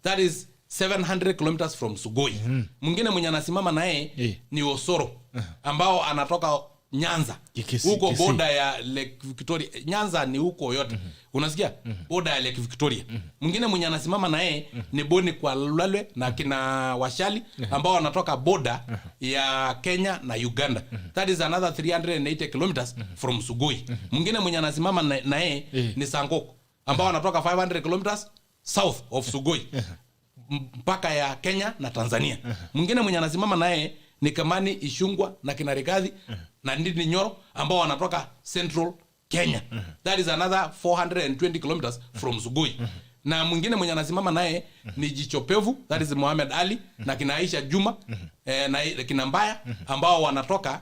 That is 700 kilometers from Sugoi. Mwingine mwenye anasimama na yeye ni Osoro, ambao anatoka Nyanza, huko boda ya Lake Victoria. Nyanza ni huko yote. Unasikia? Boda ya Lake Victoria. Mwingine mwenye anasimama na yeye ni Boni kwa Lulwe na kina Washali, ambao wanatoka boda ya Kenya na Uganda. That is another 380 kilometers from Sugoi. Mwingine mwenye anasimama na yeye ni SANKOK, ambao wanatoka 500 kilometers south of Sugoi, mpaka ya Kenya na Tanzania. Mwingine mwenye anasimama na yeye ni Kamani Ishungwa na kina Rigathi na Ndindi Nyoro, ambao wanatoka Central Kenya. That is another 420 kilometers from Sugoi. Na mwingine mwenye anasimama naye ni Jichopevu, that is Mohamed Ali na kina Aisha Juma na kina Mbaya, ambao wanatoka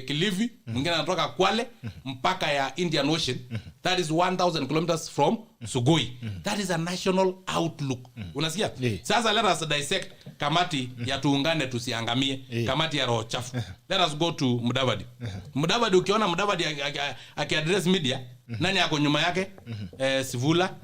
Kilifi. Mwingine anatoka Kwale mpaka ya Indian Ocean. That is 1000 kilometers from Sugoi. That is a national outlook. Unasikia? Sasa let us dissect kamati ya tuungane tusiangamie, kamati ya roho chafu. Let us go to Mudavadi. Mudavadi, ukiona Mudavadi aki-address media, nani yako nyuma yake? Sivula,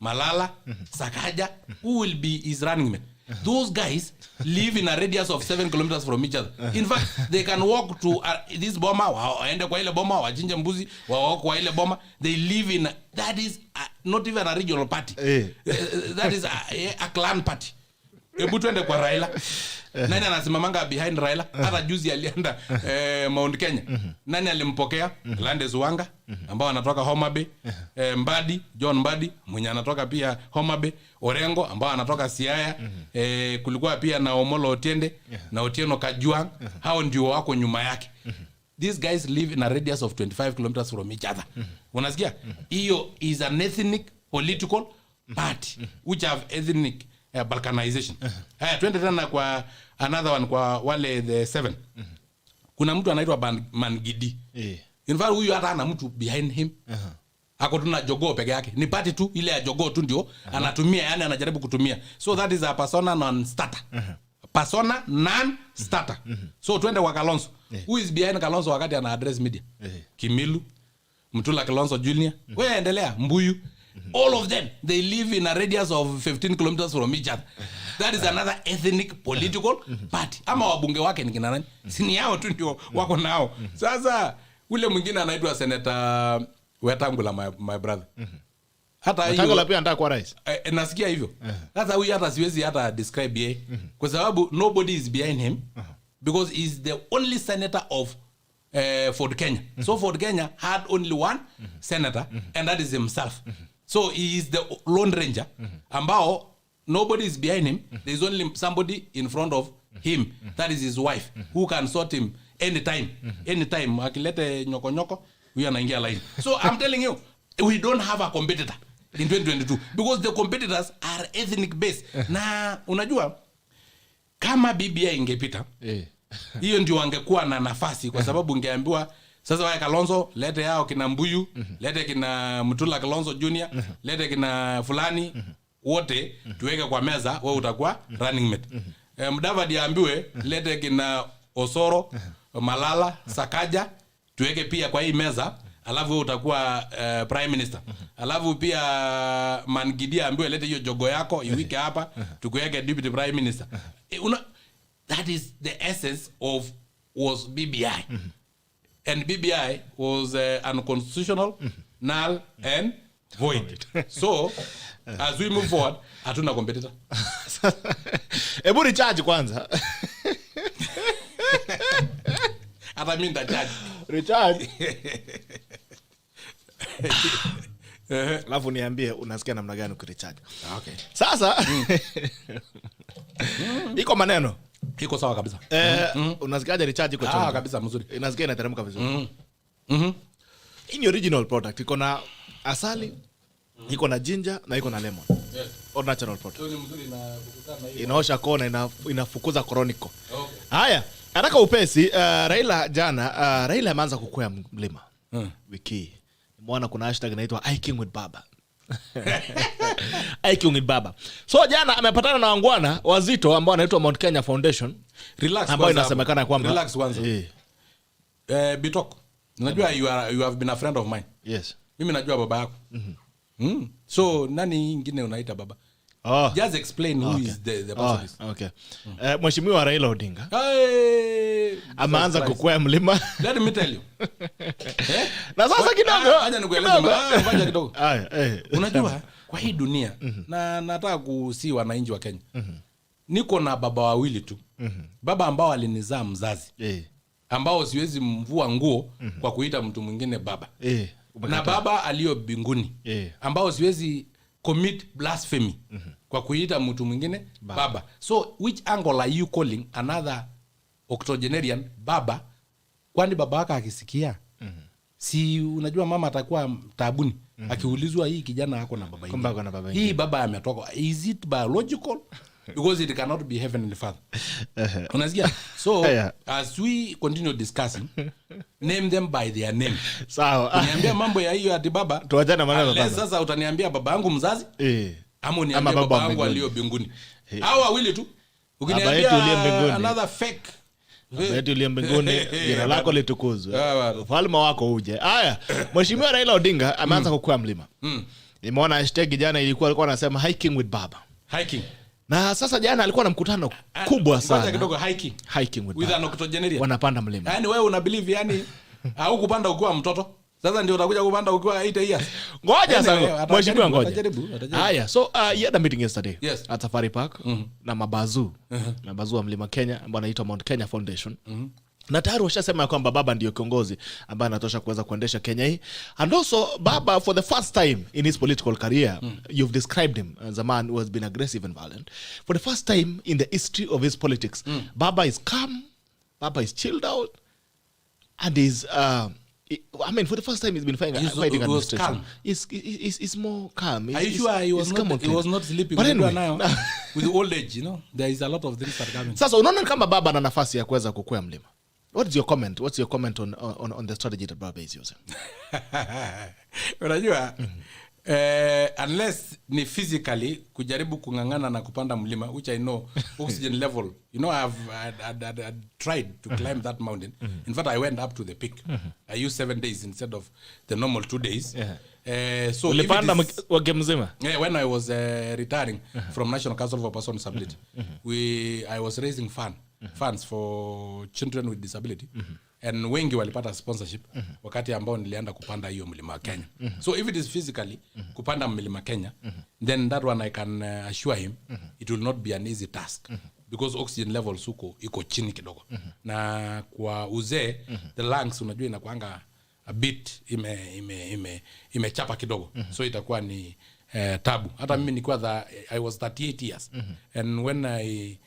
Malala, Sakaja, who will be his running mate? Those guys live in a radius of 7 kilometers from each other. In fact, they can walk to this boma, waende kwa ile boma, wachinje mbuzi, walk kwa ile boma. They live in that is not even a regional party. That is a clan party. Hebu tuende kwa Raila. Nani anasimamanga behind Raila? Hata juzi alienda Mount Kenya. Nani alimpokea? Landes Wanga, ambao anatoka Homa Bay. Mbadi, John Mbadi, mwenye anatoka pia Homa Bay. Orengo, ambao anatoka Siaya. Kulikuwa pia na Omolo Otiende na Otieno Kajwang. Hao ndio wako nyuma yake. these guys live in a radius of 25 kilometers from each other. Unasikia? Hiyo is an ethnic political party which have ethnic balkanization. Twende tena kwa another one, kwa wale the 7. Kuna mtu anaitwa Mangidi. In fact huyu hata ana mtu behind him. Ako tuna jogoo peke yake. Ni party tu ile ya jogoo tu ndio anatumia, yani anajaribu kutumia. So that is a persona non starter. Persona non starter. So twende kwa Kalonzo. Who is behind Kalonzo wakati ana address media? Kimilu, Mtula Kalonzo Junior. Wewe endelea, Mbuyu. All of them, they live in a radius of 15 kilometers from each other. That is another ethnic political party. Ama wabunge wake ni kina nani? Sini yao tu ndio wako nao. Sasa ule mwingine anaitwa Senator Wetangula, my brother. Hata hiyo Wetangula pia anataka kuwa rais. Nasikia hivyo. Sasa huyu hata siwezi hata describe yeye kwa sababu nobody is behind him because he is the only senator of Ford Kenya. So Ford Kenya had only one senator and that is himself. So he is the lone ranger ambao nobody is behind him. There is only somebody in front of him. That is his wife who can sort him anytime. Anytime akilete nyoko huyu anaingia line. So I'm telling you, we don't have a competitor in 2022 because the competitors are ethnic based. Na unajua kama BBI ingepita hiyo ndio wangekuwa na nafasi kwa sababu ungeambiwa sasa wewe Kalonzo lete yao kina Mbuyu, lete kina Mtula Kalonzo Junior, lete kina fulani wote tuweke kwa meza, wewe utakuwa running mate. Mdavadi aambiwe lete kina Osoro, Malala, Sakaja tuweke pia kwa hii meza, alafu wewe utakuwa prime minister. Alafu pia Mangidi aambiwe lete hiyo jogo yako iweke hapa tukuweke deputy prime minister. That is the essence of was BBI. And BBI was unconstitutional, null and void. So as we move forward, hatuna competitor. Ebu recharge kwanza. Hata mimi ndacharge. Recharge. Alafu niambie unasikia namna gani ukiricharge. Okay. Sasa iko maneno. Iko sawa kabisa. Unasikiaje recharge iko chongo? Kabisa mzuri. Inasikia inateremka vizuri. In original product iko na asali, iko na ginger na iko na lemon. Yes. All natural product. Ni mzuri na kukutana hiyo. Inaosha kona, inafukuza koroniko. Okay. Haya, haraka upesi, Raila jana, Raila ameanza kukwea mlima. Wiki. Nimeona kuna hashtag inaitwa hiking with baba. Hiking with baba. So jana amepatana na wangwana wazito ambao wanaitwa Mount Kenya Foundation. Relax ambao inasemekana kwamba relax kwanza. Bitok. Unajua you have been a friend of mine. Yes. Mimi najua baba yako. So nani ingine unaita baba? Just explain who is the person is. Okay. Mheshimiwa Raila Odinga. Ameanza kukwea mlima. Let me tell you. Na sasa kidogo. Acha nikueleze. Ngoja kidogo. Unajua kwa hii dunia na nataka kusi wananchi wa Kenya. Niko na baba wawili tu. Baba ambao alinizaa mzazi. Ambao siwezi mvua nguo kwa kuita mtu mwingine baba. Na baba aliyo mbinguni. Ambao siwezi commit blasphemy kwa kuita mtu mwingine baba. So which angle are you calling another octogenarian baba? Kwani baba wako akisikia si unajua mama atakuwa taabuni akiulizwa hii kijana yako na baba yake. Hii baba ametoka, is it biological? Because it cannot be heavenly father. Unasikia? So as we continue discussing, name them by their name. Sawa. Uniambia mambo ya hiyo ati baba. Tuachane maneno sasa. Sasa utaniambia baba yangu mzazi? Ama uniambia baba yangu aliyo mbinguni. Hao wawili tu. Ukiniambia another fake. Wetu uliye mbinguni, jina lako litukuzwe. Ufalme wako uje. Haya, Mheshimiwa Raila Odinga ameanza kukwea mlima. Nimeona hashtag jana alikuwa anasema hiking with baba. Hiking. Na sasa jana alikuwa na mkutano kubwa sana. Ngoja kidogo, hiking with an octogenarian. Wanapanda mlima. Yaani wewe una believe yani au kupanda ukiwa mtoto? Sasa ndio utakuja kupanda ukiwa 8 years. Ngoja sasa, mheshimiwa ngoja. Haya, so you had a meeting yesterday at Safari Park na mabazu. Mabazu wa Mlima Kenya ambao anaitwa Mount Kenya Foundation. Na tayari washasema kwamba baba ndio kiongozi ambaye anatosha kuweza kuendesha Kenya hii. And also baba, for the first time in his political career, you've described him as a man who has been aggressive and violent. For the first time in the history of his politics, baba is calm, baba is chilled out. and is I mean, for the first time he's been fighting administration. It's more calm. Are you sure he was not sleeping? But anyway, now, with the old age, there is a lot of things that are coming. Sasa unaona kama baba ana nafasi ya kuweza kukwea mlima. What's your comment on the strategy that Baba is using? Unajua, unless ni physically kujaribu kungangana na kupanda mlima, which I know oxygen level, I've tried to climb that mountain. In fact, I went up to the peak. I used 7 days instead of the normal 2 days. So when I was retiring from National Council for Persons with Disability, I was raising funds for children with disability. And wengi walipata sponsorship wakati ambao nilienda kupanda hiyo mlima Kenya. So if it is physically kupanda mlima Kenya, then that one I can assure him it will not be an easy task because oxygen levels iko chini kidogo. Na kwa uzee the lungs unajua inakuanga a bit imechapa kidogo. So itakuwa ni tabu. Hata mimi nilikuwa I was 38 years and when I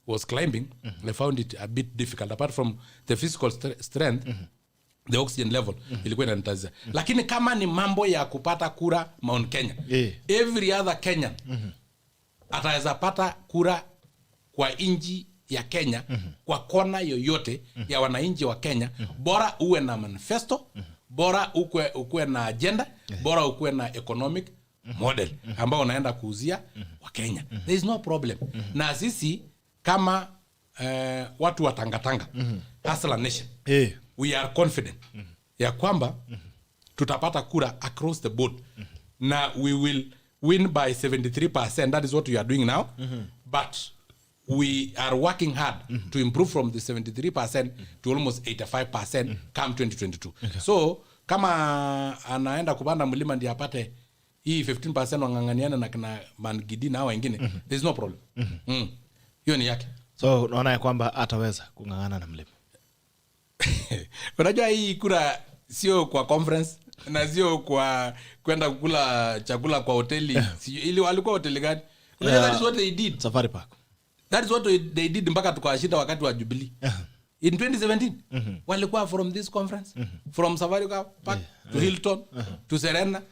was climbing, I found it a bit difficult. Apart from the physical strength, the oxygen level ilikuwa inanitaza. Lakini kama ni mambo ya kupata kura Mount Kenya, every other Kenyan ataweza pata kura kwa inji ya Kenya, kwa kona yoyote ya wananchi wa Kenya, bora uwe na manifesto, bora ukue na agenda, bora ukue na economic model ambao unaenda kuuzia wa Kenya. There is no problem. Na sisi kama watu wa Tangatanga, Hustler Nation, we are confident ya kwamba tutapata kura across the board. Na we will win by 73%. That is what we are doing now. But we are working hard to improve from the 73% to almost 85% come 2022. So kama anaenda kupanda mlima ndiye apate hii 15% wanganganiana na kina Mangidi na wengine, there is no problem. Hiyo ni yake. So unaona ya kwamba ataweza kungangana na mlima. Unajua hii kura sio kwa conference na sio kwa kwenda kukula chakula kwa hoteli. Ili walikuwa hoteli gani? That is what they did. Safari Park. That is what they did mpaka tukawashinda wakati wa Jubilee. In 2017 walikuwa from this conference, from Safari Park to Hilton to Serena.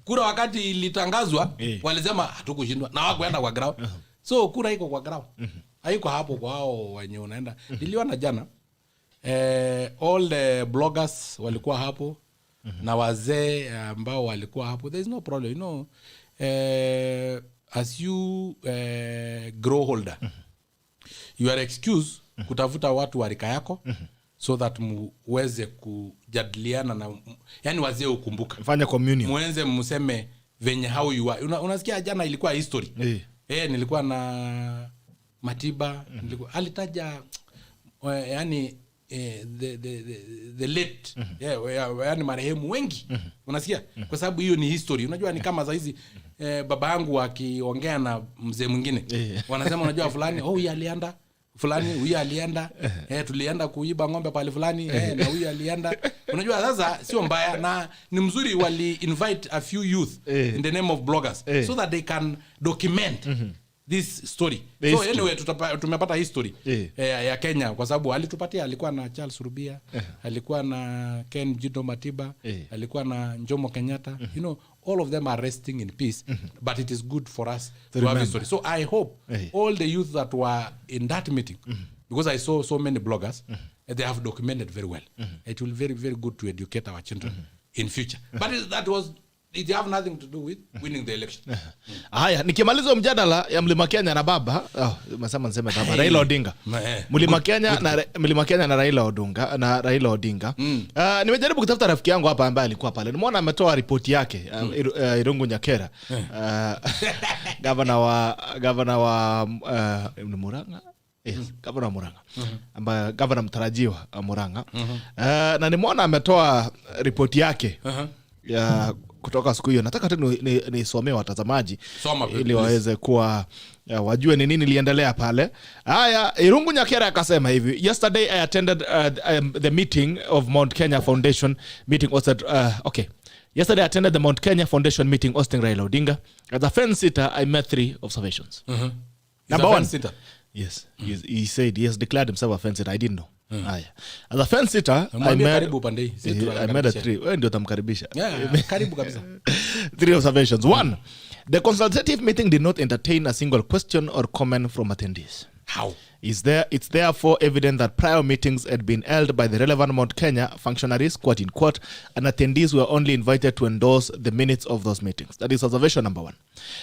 Kura wakati ilitangazwa walisema hatukushindwa na hawakuenda kwa ground. So kura iko kwa ground. Haiko hapo kwa hao wenye unaenda. Niliona jana all the bloggers walikuwa hapo na wazee ambao walikuwa hapo. There is no problem, as you grow older, you are excused kutafuta watu wa rika yako so that muweze kujadiliana na yani wazee ukumbuka. Fanya communion. Muenze mseme venye how you are. Unasikia jana ilikuwa history. Nilikuwa na Matiba, alitaja yani the late yani marehemu wengi. Unasikia? Kwa sababu hiyo ni history. Unajua ni kama hizi baba yangu akiongea na mzee mwingine wanasema unajua fulani huyu alienda, fulani huyu alienda, tulienda kuiba ng'ombe pale fulani na huyu alienda. Unajua sasa sio mbaya na ni mzuri wali invite a few youth in the name of bloggers so that they can document this story. So anyway tumepata history ya Kenya kwa sababu alikuwa na Charles Rubia, alikuwa na Ken Jido Matiba, alikuwa na Jomo Kenyatta. All of them are resting in peace, but it is good for us to have history. So I hope all the youth that were in that meeting, because I saw so many bloggers, they have documented very well. It will be very, very good to educate our children in future. But it have nothing to do with winning the election. Haya, nikimaliza mjadala ya Mlima Kenya na baba, niseme baba Raila Odinga. Mlima Kenya na Raila Odinga. Nimejaribu kutafuta rafiki yangu hapa ambaye alikuwa pale. Nimeona ametoa ripoti yake Irungu Nyakera. Gavana wa Murang'a. Gavana Murang'a. Ambaye gavana mtarajiwa Murang'a. Na nimeona ametoa ripoti yake. Ya kutoka siku hiyo. Nataka tu nisomee watazamaji ili waweze kuwa wajue ni nini liendelea pale. Haya, Irungu Nyakera akasema hivi: Yesterday I attended the meeting of Mount Kenya Foundation meeting hosted Yesterday I attended the Mount Kenya Foundation meeting hosting Raila Odinga. As a fence sitter, I met 3 observations. Number 1. Yes, he said he has declared himself a fence sitter. I didn't know. Haya. As a fence sitter, I made a 3. Wewe ndio utamkaribisha. Karibu kabisa. 3 observations. 1, the consultative meeting did not entertain a single question or comment from attendees. How? It's therefore evident that prior meetings had been held by the relevant Mount Kenya functionaries, quote in quote, and attendees were only invited to endorse the minutes of those meetings. That is observation number 1.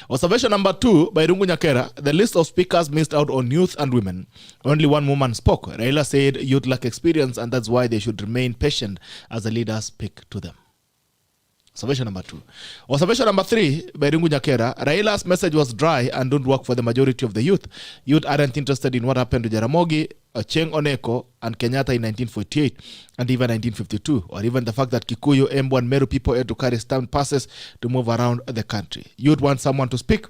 Observation number 2, by Rungu Nyakera, the list of speakers missed out on youth and women. Only one woman spoke. Raila said youth lack experience and that's why they should remain patient as the leaders speak to them. Observation number 2. Observation number 3, by Rungu Nyakera, Raila's message was dry and don't work for the majority of the youth. Youth aren't interested in what happened to Jaramogi, Ochieng Oneko, and Kenyatta in 1948 and even 1952, or even the fact that Kikuyu, Embu, and Meru people had to carry stamped passes to move around the country. Youth want someone to speak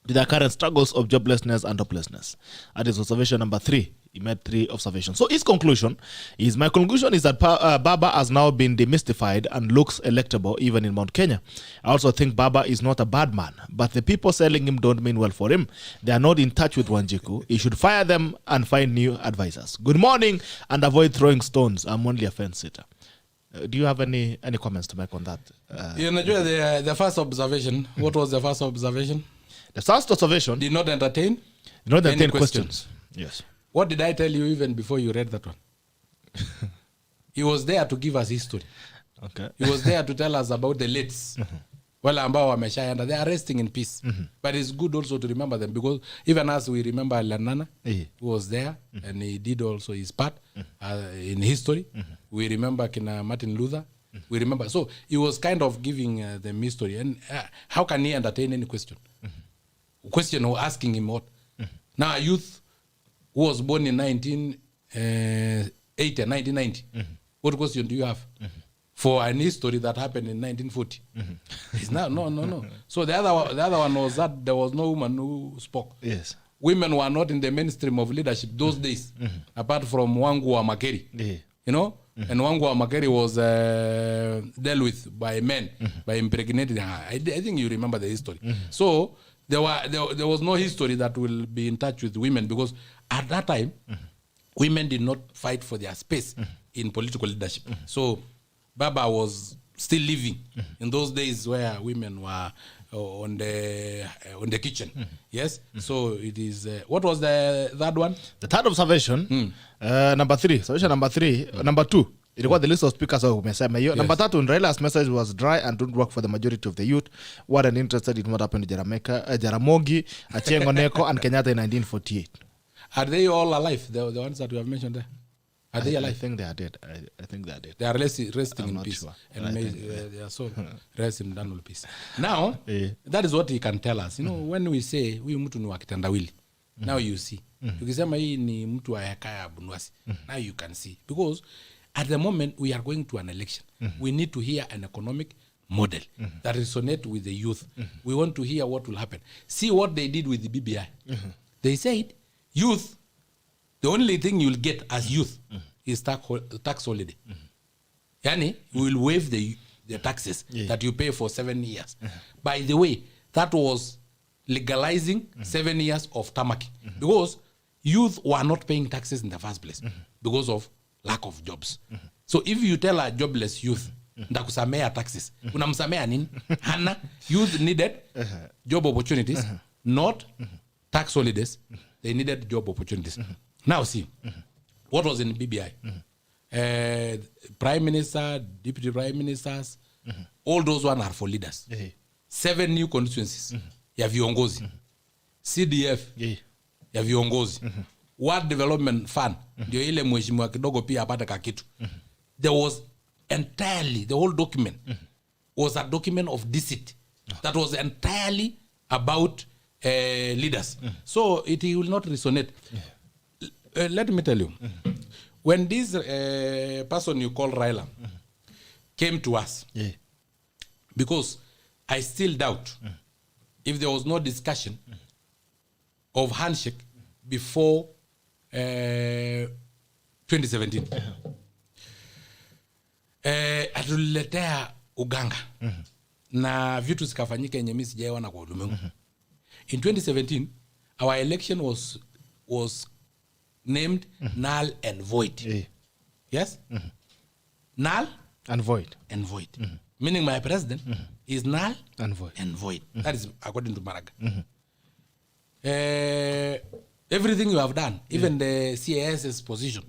to their current struggles of joblessness and hopelessness. That is observation number 3. He made 3 observations. So his conclusion is, my conclusion is that Baba has now been demystified and looks electable even in Mount Kenya. I also think Baba is not a bad man, but the people selling him don't mean well for him. They are not in touch with Wanjiku. He should fire them and find new advisors. Good morning and avoid throwing stones. I'm only a fence sitter. Do you have any comments to make on that? The first observation, what was the first observation? The first observation did not entertain questions. Yes. What did I tell you even before you read that one? He was there to give us history. Okay. He was there to tell us about the lates. Well, ambao wameshaenda, they are resting in peace. But it's good also to remember them, because even as we remember Lanana, who was there and he did also his part in history. We remember Kina Martin Luther. We remember. So he was kind of giving them history. And how can he entertain any question? Question or asking him what? Now, a youth who was born in 1990. What question do you have for an history that happened in 1940? It's not, no. So the other one was that there was no woman who spoke. Yes. Women were not in the mainstream of leadership those days, apart from Wangu wa Makeri. You know? And Wangu wa Makeri was dealt with by men, by impregnated. I think you remember the history. So there was no history that will be in touch with women, because at that time, women did not fight for their space in political leadership. So Baba was still living in those days where women were on the kitchen. Yes. So it is. What was the third one? The third observation, number 3. Observation number 3, number 2. It was the list of speakers of umesema hiyo. Number 3, Raila's message was dry and don't work for the majority of the youth. Weren't interested in what happened to Jaramogi, Ochieng Oneko, and Kenyatta in 1948. Are they all alive? The ones that we have mentioned there. Are they alive? I think they are dead. I think they are dead. They are resting in peace. Sure. And they are so resting in eternal peace. Now, that is what he can tell us. You know, when we say, huyu mtu ni wa kitandawili, now you see. Tukisema hii ni mtu wa Yakaya Bunwasi, now you can see. Because at the moment, we are going to an election. We need to hear an economic model that resonates with the youth. We want to hear what will happen. See what they did with the BBI. They said, youth, the only thing you'll get as youth is tax holiday. Yani, we will waive the taxes that you pay for 7 years. By the way, that was legalizing 7 years of tamaki. Because youth were not paying taxes in the first place because of lack of jobs. So if you tell a jobless youth, ndakusamea taxes, unamsamea nini? Hana, youth needed job opportunities, not tax holidays. They needed job opportunities. Now see, what was in BBI? Prime Minister, Deputy Prime Ministers, all those ones are for leaders. 7 new constituencies, ya viongozi. CDF, ya viongozi. World Development Fund, ndio ile mheshimiwa kidogo pia apate kakitu. There was entirely, the whole document was a document of deceit that was entirely about leaders. So it will not resonate. Let me tell you, when this person you call Raila came to us, because I still doubt if there was no discussion of handshake before 2017. Atuletea uganga na vitu zikafanyika yenye mimi sijaona kwa ulimwengu. In 2017, our election was named null and void. Yes? Null And void. and void. Meaning my president is null And void. and void. That is according to Maraga. Everything you have done, even the CAS's position,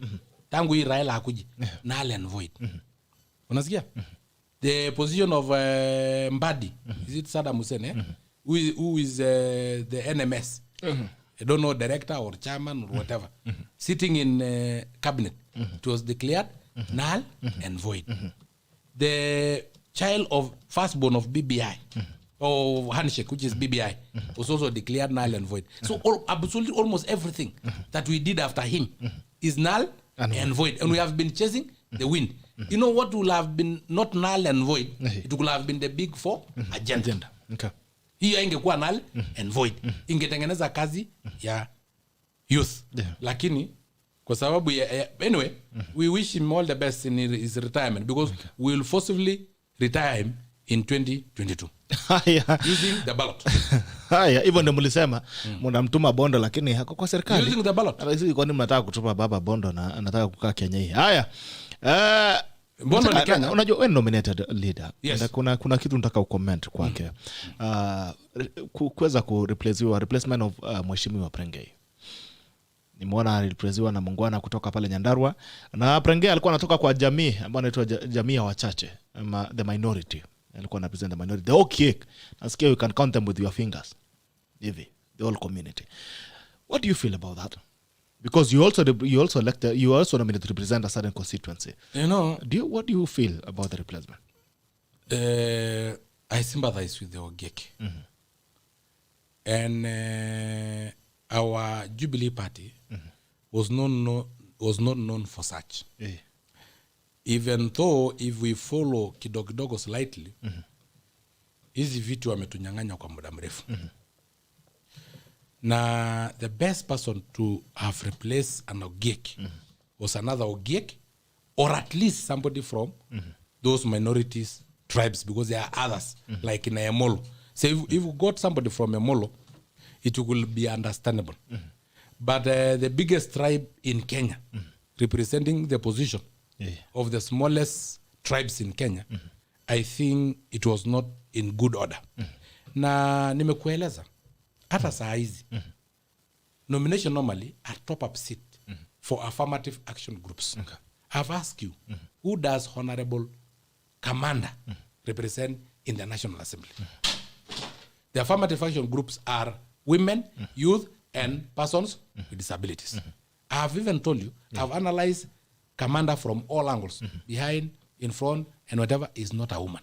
tangu hii Raila hakuji, null and void. Unasikia? The position of Mbadi, is it Saddam Hussein, who is the NMS? I don't know, director or chairman or whatever, sitting in cabinet. It was declared null and void. The child of firstborn of BBI, or handshake, which is BBI, was also declared null and void. So absolutely almost everything that we did after him is null and void. And we have been chasing the wind. You know what will have been not null and void? It will have been the big four agenda. Okay. Hiyo ingekuwa null and void. Ingetengeneza kazi ya youth. Lakini kwa sababu anyway, we wish him all the best in his retirement because we will forcibly retire him in 2022 using the ballot. Haya, hivyo ndio mlisema mnamtuma Bondo lakini hako kwa serikali. Using the ballot. Sisi kwa nini mnataka kutuma baba Bondo na anataka kukaa Kenya hii? Haya. Bondo ni Kenya. Unajua wewe nominated leader. Yes. Kuna kitu nataka ucomment kwake. Kuweza kureplacewa replacement of Mheshimiwa Prengei. Nimeona alireplacewa na Mungwana kutoka pale Nyandarua na Prengei alikuwa anatoka kwa jamii ambayo inaitwa jamii ya wachache, the minority. Alikuwa anarepresent the minority. The whole cake. Nasikia you can count them with your fingers. Hivi, the whole community. What do you feel about that? Because you also nominated to represent a certain constituency. You know, what do you feel about the replacement? I sympathize with the Ogeki. And our Jubilee Party was not known for such. Even though if we follow kidogo slightly, hizi vitu wametunyang'anya kwa muda mrefu. Na the best person to have replaced an Ogeki was another Ogeki, or at least somebody from those minorities tribes, because there are others like in Emolo. So if we got somebody from Emolo, it will be understandable. But the biggest tribe in Kenya, representing the position of the smallest tribes in Kenya, I think it was not in good order. Na nimekueleza hata saa hizi nomination normally are top up seat for affirmative action groups. I've asked you, who does Honorable Commander represent in the National Assembly? The affirmative action groups are women, youth, and persons with disabilities. I have even told you, I've analyzed Commander from all angles, behind, in front, and whatever, is not a woman.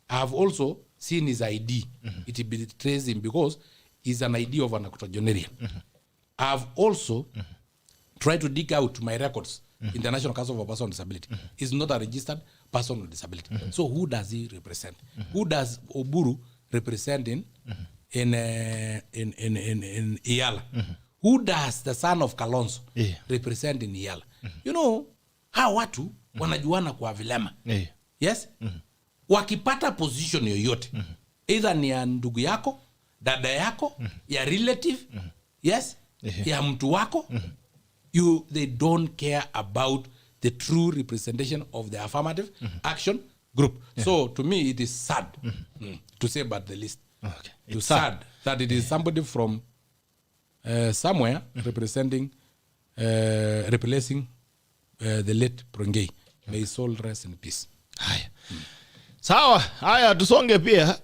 I have also seen his ID. It betrays him because he's an ID of an octogenarian. I have also tried to dig out my records in the National Council for Persons with Disability. He's not a registered person with disability. So who does he represent? Who does Oburu represent in Iyala? Who does the son of Kalonzo represent in Iyala? You know, hawa watu wanajuana kwa vilema. Yes? Wakipata position yoyote, either ni ya ndugu yako, dada yako, ya relative, yes, ya mtu wako, they don't care about the true representation of the affirmative action group. So to me, it is sad, to say but the least. Okay. It's sad that it is somebody from somewhere representing, replacing the late Prengei. May his soul rest in peace. Haya. Sawa, haya tusonge pia.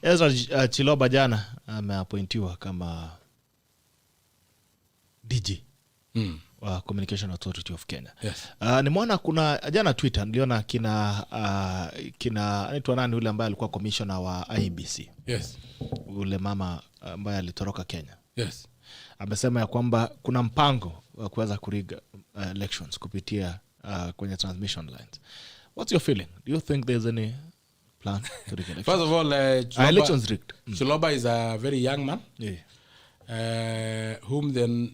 Ezra Chiloba jana ameappointiwa kama DG wa Communication Authority of Kenya. Yes. Nimeona kuna jana Twitter niliona kina anaitwa nani yule ambaye alikuwa commissioner wa IEBC. Yes. Ule mama ambaye alitoroka Kenya. Yes. Amesema ya kwamba kuna mpango wa kuweza kuriga elections kupitia kwenye transmission lines. What's your feeling? Do you think there's any plan to rig elections? First of all, elections rigged. Chiloba is a very young man, whom then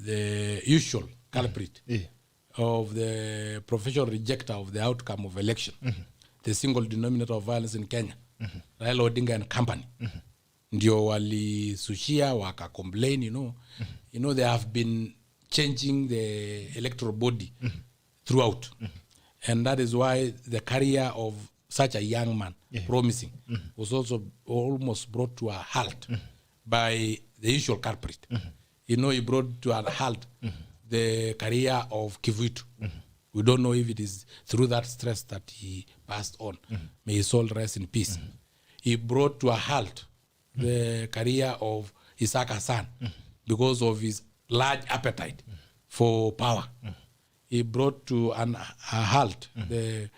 the usual culprit of the professional rejecter of the outcome of election, the single denominator of violence in Kenya, Raila Odinga and company, ndio walisushia waka complain, you know, there have been changing the electoral body throughout. And that is why the career of such a young man, promising, was also almost brought to a halt by the usual culprit. You know, he brought to a halt the career of Kivuitu. We don't know if it is through that stress that he passed on. May his soul rest in peace. He brought to a halt the career of Isaac Hassan because of his large appetite for power. He brought to a halt the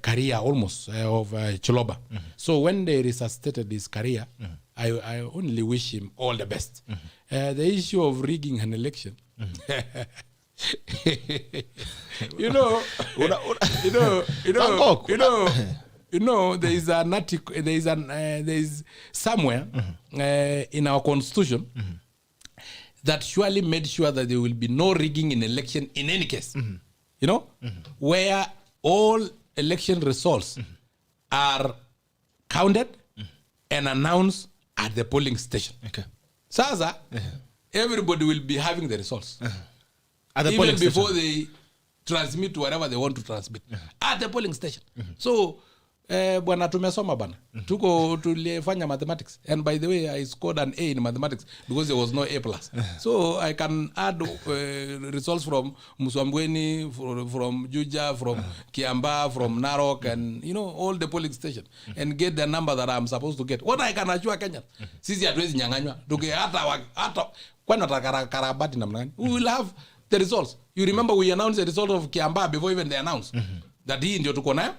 career almost of Chiloba. So when they resuscitated his career, I only wish him all the best. The issue of rigging an election, you know, there is an article, there is somewhere in our constitution that surely made sure that there will be no rigging in election in any case. You know, where all election results are counted and announced at the polling station. Okay. Sasa, everybody will be having the results. At the even before they transmit to wherever they want to transmit. At the polling station. So, bwana tumesoma bana. Tuko tulifanya mathematics. And by the way, I scored an A in mathematics because there was no A+. So I can add results from Musambweni, from Juja, from Kiamba, from Narok, and you know, all the polling stations, and get the number that I'm supposed to get. What I can assure Kenya, sisi hatuwezi nyang'anywa. Tuke hata kwani karabati namna gani? We will have the results. You remember we announced the result of Kiamba before even they announced that hii ndio tuko nayo.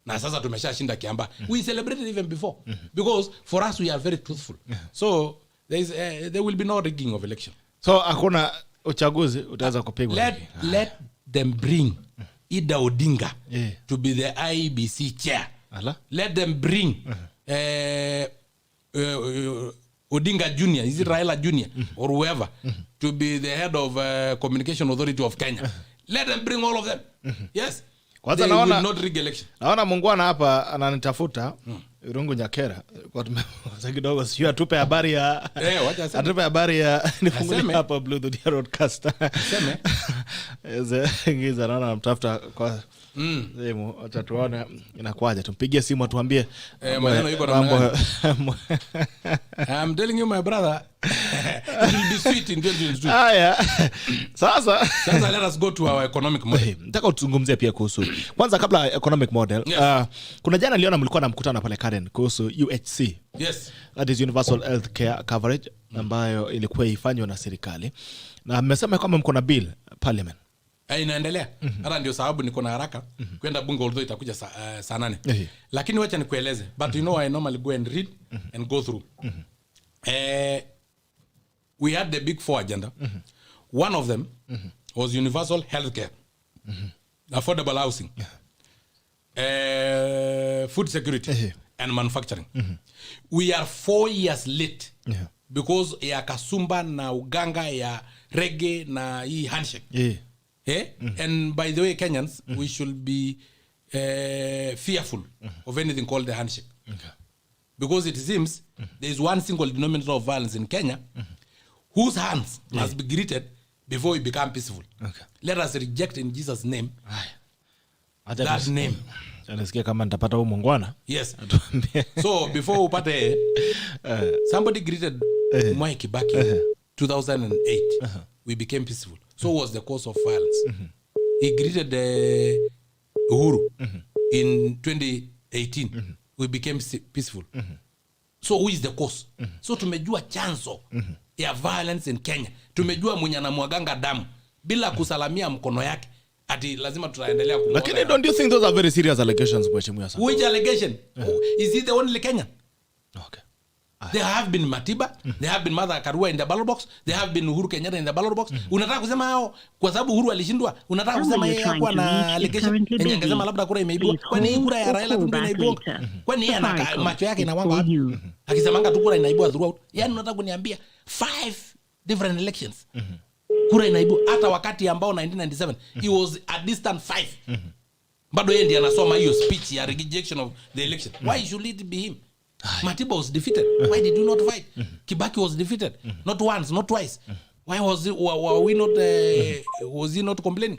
Na sasa tumeshashinda Kiamba. We celebrated even before because for us we are very truthful. So there will be no rigging of election. So hakuna uchaguzi utaweza kupigwa. Let them bring Ida Odinga to be the IEBC chair. Let them bring Odinga Jr., is it Raila Jr. or whoever, to be the head of Communication Authority of Kenya. Let them bring all of them. Yes. Kwanza naona Mungwana hapa ananitafuta Irungu Nyakera kwa kidogo sio atupe habari ya nifungulie hapa Blue the broadcast. Sema ingiza naona namtafuta kwa simu, acha tuone inakwaje. Tumpigie simu atuambie maneno yuko na I'm telling you my brother, it will be sweet in 2022. Haya. Sasa let us go to our economic model. Nataka utuzungumzie pia kuhusu kwanza kabla economic model. Kuna jana niliona mlikuwa na mkutano pale Karen kuhusu UHC. Yes. That is Universal Health Care Coverage ambayo ilikuwa ifanywa na serikali. Na mmesema kwamba mko na bill parliament. Inaendelea. Hata ndio sababu niko na haraka kwenda bunge, although itakuja saa 8. Lakini wacha nikueleze. But you know I normally go and read and go through. We had the big 4 agenda. One of them was universal healthcare, affordable housing, food security, and manufacturing. We are 4 years late because ya kasumba na uganga ya reggae na hii handshake. And by the way, Kenyans, we should be fearful of anything called the handshake. Because it seems there is one single denominator of violence in Kenya whose hands must be greeted before we become peaceful. Let us reject in Jesus' name that name. Nasikia kama nitapata huo Mungwana. Yes. So before upate somebody greeted Mwai Kibaki 2008. We became peaceful. So was the cause of violence. He greeted Uhuru in 2018. We became peaceful. So who is the cause? So tumejua chanzo ya violence in Kenya. Tumejua mwenye anamwaganga damu bila kusalamia mkono yake. Ati lazima tutaendelea kumwona. Lakini don't you think those are very serious allegations, Mheshimiwa Sana? Which allegation? Is he the only Kenyan? Okay. There have been Matiba, there have been Martha Karua in the ballot box, there have been Uhuru Kenyatta in the ballot box. Unataka kusema hao kwa sababu Uhuru alishindwa, unataka kusema yeye hakuwa na allegation? Yeye angesema labda kura imeibiwa. Kwani kura ya Raila tu imeibiwa? Kwani yeye ana macho yake inawanga wapi? Akisemanga tu kura inaibwa throughout. Yaani unataka kuniambia 5 different elections. Kura inaibwa hata wakati ambao 1997 he was a distant 5. Bado yeye ndiye anasoma hiyo speech ya rejection of the election. Why should it be him? Matiba was defeated. Why did you not fight? Kibaki was defeated. Not once, not twice. Why was it, were we not was he not complaining?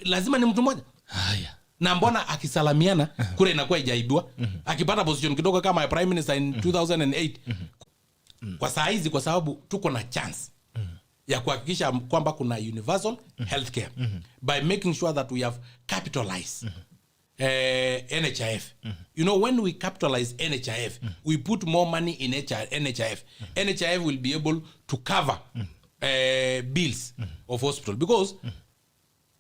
Lazima ni mtu mmoja. Haya. Na mbona akisalamiana kule inakuwa ijaibwa, akipata position kidogo kama prime minister in 2008 kwa saa hizi, kwa sababu tuko na chance ya kuhakikisha kwamba kuna universal healthcare by making sure that we have capitalized NHIF. You know, when we capitalize NHIF, we put more money in NHIF. NHIF will be able to cover bills of hospital, because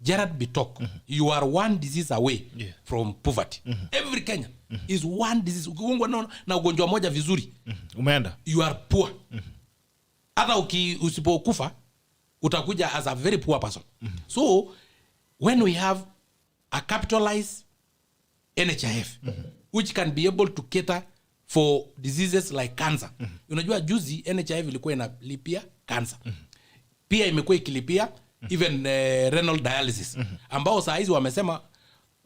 Gerard Bitok, you are one disease away from poverty. Every Kenyan is one disease. Ukigongwa na ugonjwa moja vizuri, umeenda, you are poor. Hata usipokufa utakuja as a very poor person. So when we have a capitalized NHIF, which can be able to cater for diseases like cancer. Unajua juzi NHIF ilikuwa inalipia cancer. Pia imekuwa ikilipia even renal dialysis. Ambao saa hizi wamesema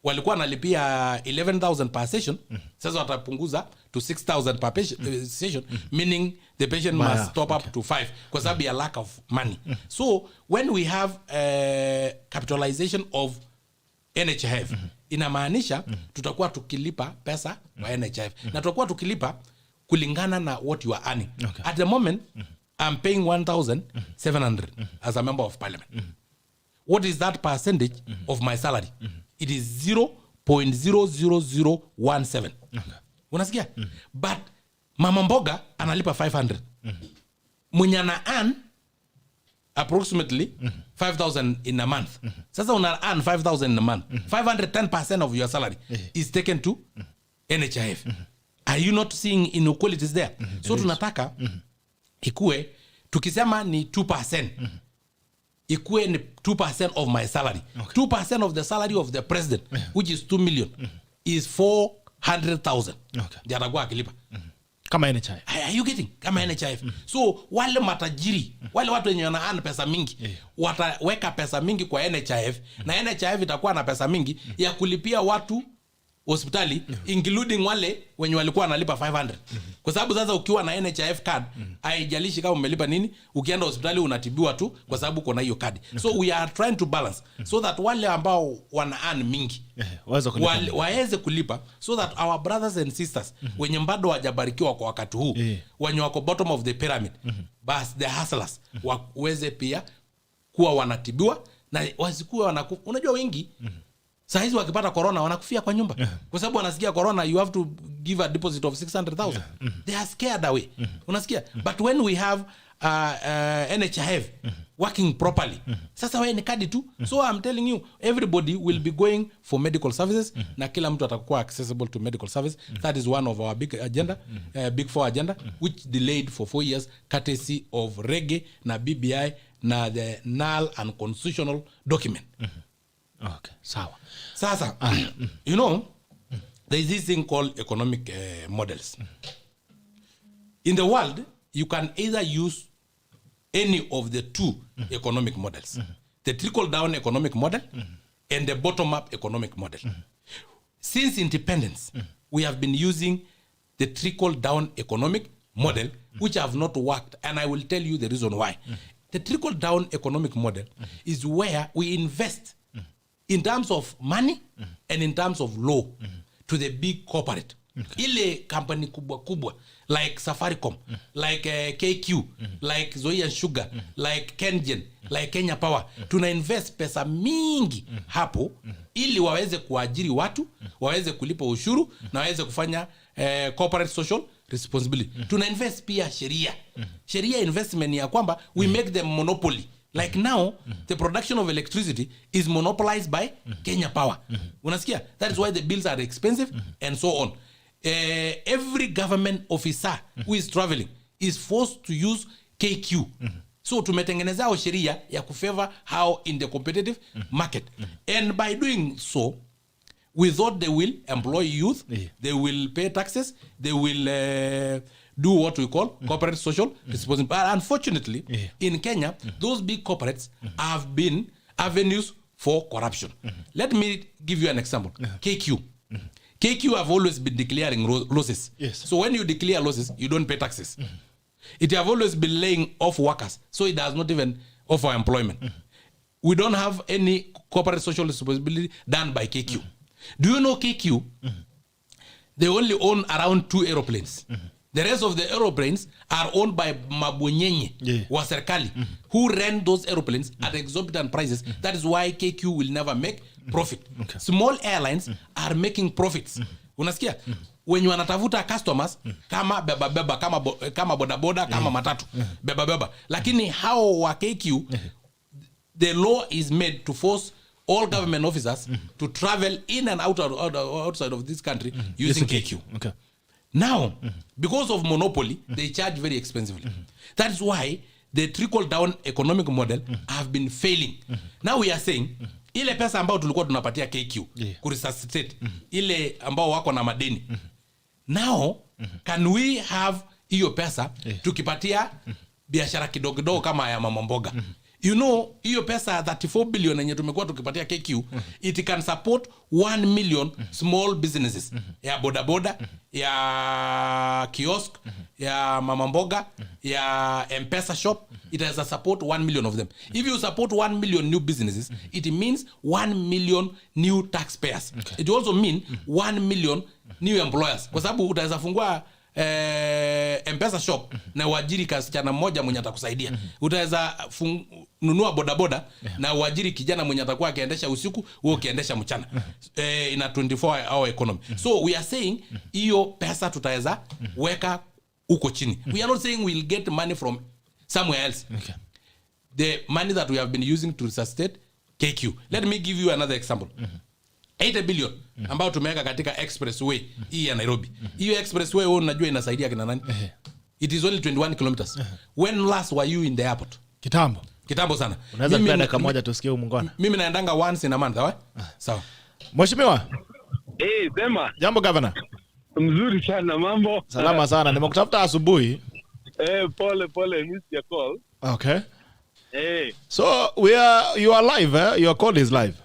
walikuwa wanalipia 11,000 per session, sasa watapunguza to 6,000 per session, meaning the patient must top up to 5 kwa sababu ya lack of money. So when we have capitalization of NHIF, inamaanisha tutakuwa tukilipa pesa kwa NHIF, na tutakuwa tukilipa kulingana na what you are earning. At the moment, I'm paying 1,700 as a member of parliament. What is that percentage of my salary? It is 0.00017. Unasikia? But mama mboga analipa 500. Mwenye ana earn approximately 5,000 in a month. Sasa una earn 5,000 in a month. 510% of your salary is taken to NHIF. Are you not seeing inequalities there? So tunataka ikue, tukisema ni 2%, ikue ni 2% of my salary. 2% of the salary of the president, which is 2 million, is 400,000. Ndio atakuwa akilipa. Kama NHIF. Are you getting? Kama NHIF. So wale matajiri, wale watu wenye wana earn pesa mingi, wataweka pesa mingi kwa NHIF, na NHIF itakuwa na pesa mingi ya kulipia watu hospitali, including wale wenye walikuwa wanalipa 500. Kwa sababu sasa ukiwa na NHIF card, haijalishi kama umelipa nini, ukienda hospitali unatibiwa tu kwa sababu uko na hiyo card. So we are trying to balance so that wale ambao wana earn mingi waweze kulipa, so that our brothers and sisters wenye bado hawajabarikiwa kwa wakati huu, wenye wako bottom of the pyramid, bas the hustlers, waweze pia kuwa wanatibiwa na wasikuwa unajua wengi saa hizi wakipata corona wanakufia kwa nyumba kwa sababu wanasikia corona you have to give a deposit of 600,000. They are scared away. Unasikia? But when we have NHIF working properly, sasa wewe ni kadi tu. So I'm telling you, everybody will be going for medical services, na kila mtu atakuwa accessible to medical service. That is one of our big agenda, big four agenda, which delayed for 4 years courtesy of Rege na BBI na the null and constitutional document. Okay, sawa. Sasa, you know, there is this thing called economic models. In the world, you can either use any of the two economic models. The trickle-down economic model and the bottom-up economic model. Since independence, we have been using the trickle-down economic model, which have not worked, and I will tell you the reason why. The trickle-down economic model is where we invest in terms of money and in terms of law to the big corporate. Ile company kubwa like Safaricom, like KQ, like Zoe Sugar, like Kengen, like Kenya Power. Tuna invest pesa mingi hapo ili waweze kuajiri watu, waweze kulipa ushuru na waweze kufanya corporate social responsibility. Tuna invest pia sheria. Sheria investment ya kwamba we make them monopoly. Like now, the production of electricity is monopolized by Kenya Power. Unasikia? That is why the bills are expensive and so on. Every government officer who is traveling is forced to use KQ. So tumetengeneza sheria ya kufavor how in the competitive market. And by doing so, we thought they will employ youth, they will pay taxes, they will do what we call corporate social responsibility. But unfortunately, in Kenya, those big corporates have been avenues for corruption. Let me give you an example. KQ. KQ have always been declaring losses. Yes. So when you declare losses, you don't pay taxes. It have always been laying off workers, so it does not even offer employment. We don't have any corporate social responsibility done by KQ. Do you know KQ? They only own around 2 aeroplanes. The rest of the aeroplanes are owned by Mabunyenye wa serikali, who rent those aeroplanes at exorbitant prices. That is why KQ will never make profit. Small airlines are making profits. Unasikia? When you wanatafuta customers kama beba kama bodaboda kama matatu beba. Lakini hao wa KQ, the law is made to force all government officers to travel in and outside of this country using KQ. Okay. Now, because of monopoly, they charge very expensively. That is why the trickle-down economic model have been failing. Now we are saying, ile pesa ambao tulikuwa tunapatia KQ, kuresuscitate, ile ambao wako na madeni. Now, can we have hiyo pesa tukipatia biashara kidogo kama ya mama mboga? You know, hiyo pesa 34 billion yenye tumekuwa tukipatia KQ, it can support 1 million small businesses. Ya bodaboda, ya kiosk, ya mama mboga, ya M-Pesa shop. It has a support 1 million of them. If you support 1 million new businesses, it means 1 million new taxpayers. It also mean 1 million new employers. Kwa sababu utaweza fungua M-Pesa shop na uajiri kasichana mmoja mwenye atakusaidia. Utaweza nunua bodaboda na uajiri kijana mwenye atakuwa akiendesha usiku, wewe ukiendesha mchana. In a 24-hour economy. So we are saying hiyo pesa tutaweza weka uko chini. We are not saying we'll get money from somewhere else. The money that we have been using to sustain KQ. Let me give you another example. 80 billion ambao tumeweka katika expressway hii ya Nairobi. Hiyo expressway wewe unajua inasaidia kina nani? It is only 21 kilometers. When last were you in the airport? Kitambo sana. Unaweza kwenda dakika moja tusikie umungona. Mimi naendanga once in a month, sawa? Mheshimiwa. Sema. Jambo governor. Mzuri sana mambo. Salama sana. Nimekutafuta asubuhi. Pole miss your call. Okay. So you are live, your call is live.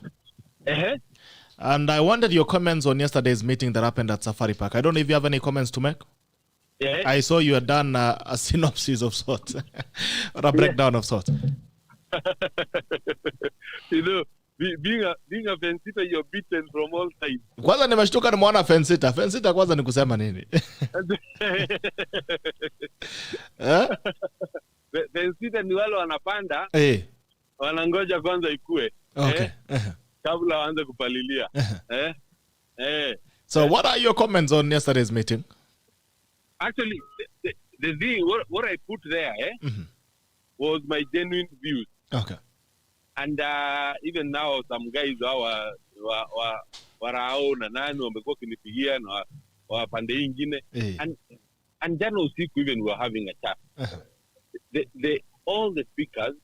And I wanted your comments on yesterday's meeting that happened at Safari Park. I don't know if you have any comments to make. I saw you had done a synopsis of sorts, or a breakdown of sorts. You know, being a fence sitter, you're beaten from all sides. Kwanza nimeshtuka nimeona fence sitter. Fence sitter kwanza ni kusema nini? Fence sitter ni wale wanapanda, wanangoja kwanza ikue. Okay. Kabla waanze kupalilia. So what are your comments on yesterday's meeting? Actually, the thing, what I put there was my genuine views. Okay. And even now, some guys warao na nani wamekuwa kinipigia na wapande ingine. And jana usiku even we were having a chat. All the speakers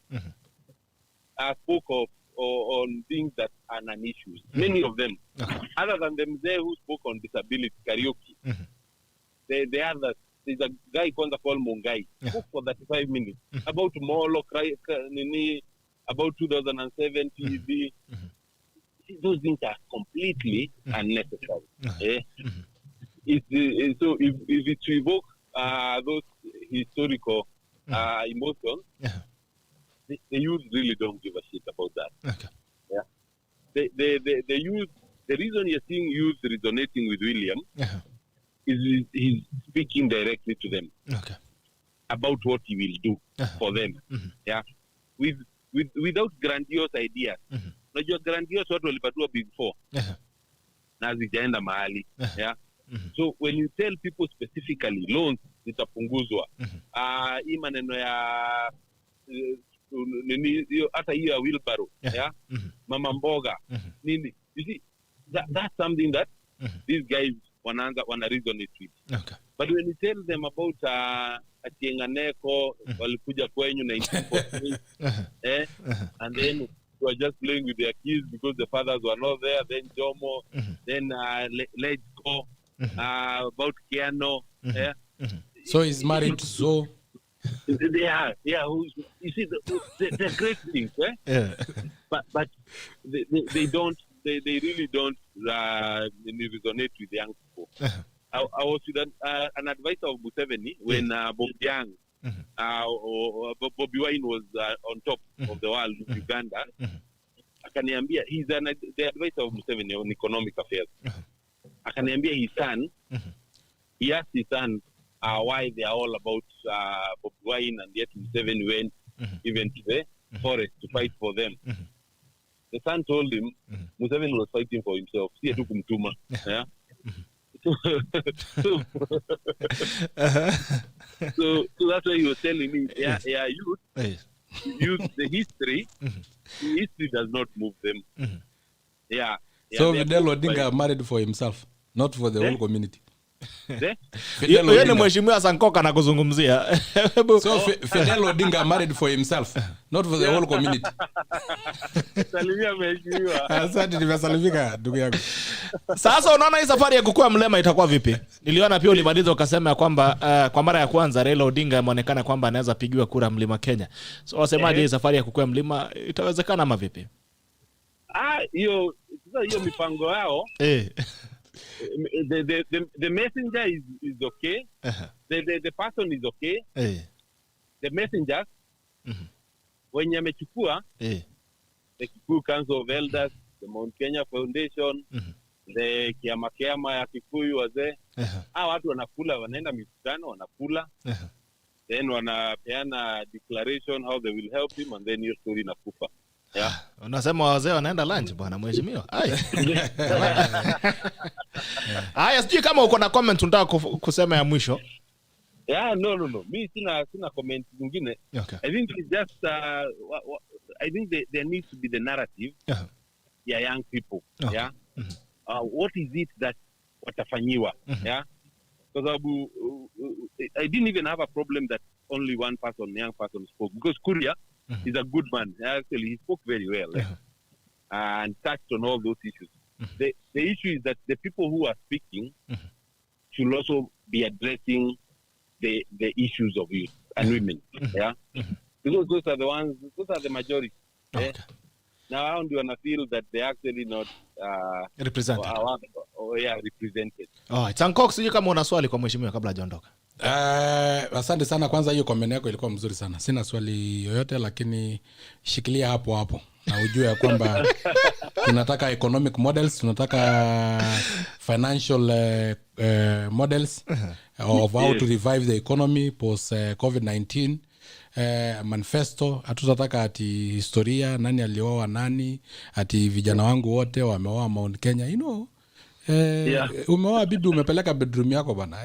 spoke of on things that are non-issues. Many of them. Other than them there who spoke on disability, karaoke. The others, there's a guy called Mungai, spoke for 35 minutes about Molo, about 2007 TV. Those things are completely unnecessary. So if it evoke those historical emotions, the youth really don't give a shit about that. Okay. The youth, the reason you're seeing youth resonating with William is he's speaking directly to them about what he will do for them. Without grandiose ideas. Unajua grandiose watu walipatiwa before. Na hazijaenda mahali. So when you tell people specifically loans zitapunguzwa. Hii maneno ya hata hiyo ya wheelbarrow, mama mboga, nini. You see, that's something that these guys wana resonate with. But when you tell them about Atienganeko, walikuja kwenyu 1948, and then you are just playing with their kids because the fathers were not there, then Jomo, then Let's Go, about Kiano. So he's married, so... They are, you see, they're great things, but they don't, they really don't resonate with young people. I was with an advisor of Museveni when Bob Young Bobby Wine was on top of the world in Uganda. Akaniambia he's the advisor of Museveni on economic affairs. Akaniambia his son, he asked his son why they are all about Bobby Wine, and yet Museveni went even to the forest to fight for them. The son told him Museveni was fighting for himself. Si atu kumtuma. Yeah. So that's why he was telling me, youth, the history does not move them. Yeah. So Fidel Odinga married for himself, not for the whole community. Yeye ni mheshimiwa SANKOK anakuzungumzia. So Fidel Odinga married for himself, not for the whole community. Salimia mheshimiwa. Asante, nimesalimika ndugu yangu. Sasa unaona hii safari ya kukua mlema itakuwa vipi? Niliona pia ulimaliza ukasema kwamba kwa mara ya kwanza Raila Odinga ameonekana kwamba anaweza pigiwa kura Mlima Kenya. So wasemaje hii safari ya kukua mlima itawezekana ama vipi? Hiyo mipango yao. The messenger is okay. The person is okay. The messengers when amechukua the Kikuyu Council of Elders, the Mount Kenya Foundation, the Kiama ya Kikuyu wazee, watu wanakula, wanaenda mikutano wanakula, then wanapeana declaration how they will help him, and then your story inakufa. Yeah. Unasema wazee wanaenda lunch bwana mheshimiwa. Haya, sijui kama uko na comment unataka kusema ya mwisho. No. Mimi sina comment nyingine. Okay. I think it's just I think there needs to be the narrative. Yeah, young people. Okay. Yeah. What is it that watafanyiwa? Yeah. Because I didn't even have a problem that only one person, young person spoke, because Kuria is a good man. Actually, he spoke very well and touched on all those issues. The issue is that the people who are speaking should also be addressing the issues of youth and women. Yeah, because those are the majority. Okay. Now I don't feel that they actually not represented. Represented. SANKOK, sijui kama una swali kwa mheshimiwa kabla hajaondoka. Asante sana, kwanza hiyo comment yako ilikuwa mzuri sana. Sina swali yoyote, lakini shikilia hapo na ujue ya kwamba tunataka economic models, tunataka financial models of how to revive the economy post COVID-19. Manifesto, hatutataka ati historia nani alioa nani, ati vijana wangu wote wameoa Mount Kenya, umeoa bibi umepeleka bedroom yako bana.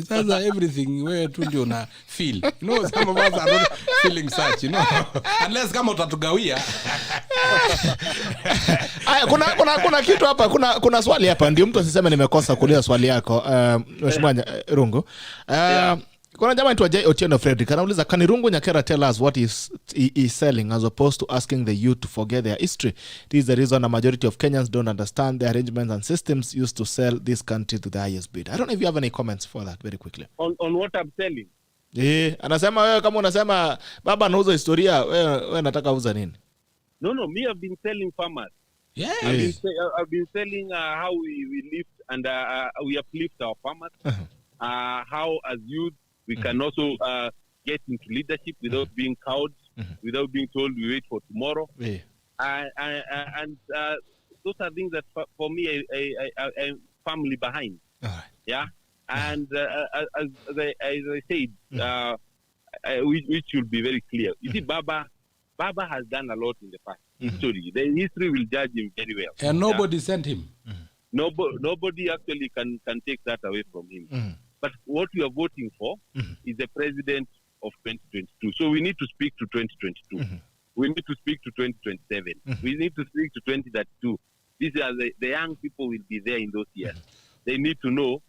Sasa everything wewe tu ndio una feel. Some of us are not feeling such, unless kama utatugawia. Kuna kitu hapa, kuna swali hapa, ndio mtu asiseme nimekosa kuuliza swali yako mheshimiwa Rungu. Kuna jamaa anaitwa Otieno Frederick anauliza, can Rungu Nyakera tell us what is selling as opposed to asking the youth to forget their history? This is the reason a majority of Kenyans don't understand the arrangements and systems used to sell this country to the highest bid. I don't know if you have any comments for that very quickly. On what I'm selling? Anasema wewe kama unasema baba anauza historia, wewe nataka uza nini? No, me have been selling farmers. Yeah. I've been selling how we lift and we uplift our farmers. How as youth we can also get into leadership without being cowed, without being told we wait for tomorrow. And those are things that for me I'm firmly behind. Yeah. And as I said, we should be very clear. You see, Baba has done a lot in the past. History. The history will judge him very well. And nobody sent him. Nobody actually can take that away from him. But what we are voting for is the president of 2022. So we need to speak to 2022. We need to speak to 2027. We need to speak to 2032. These are the young people will be there in those years. They need to know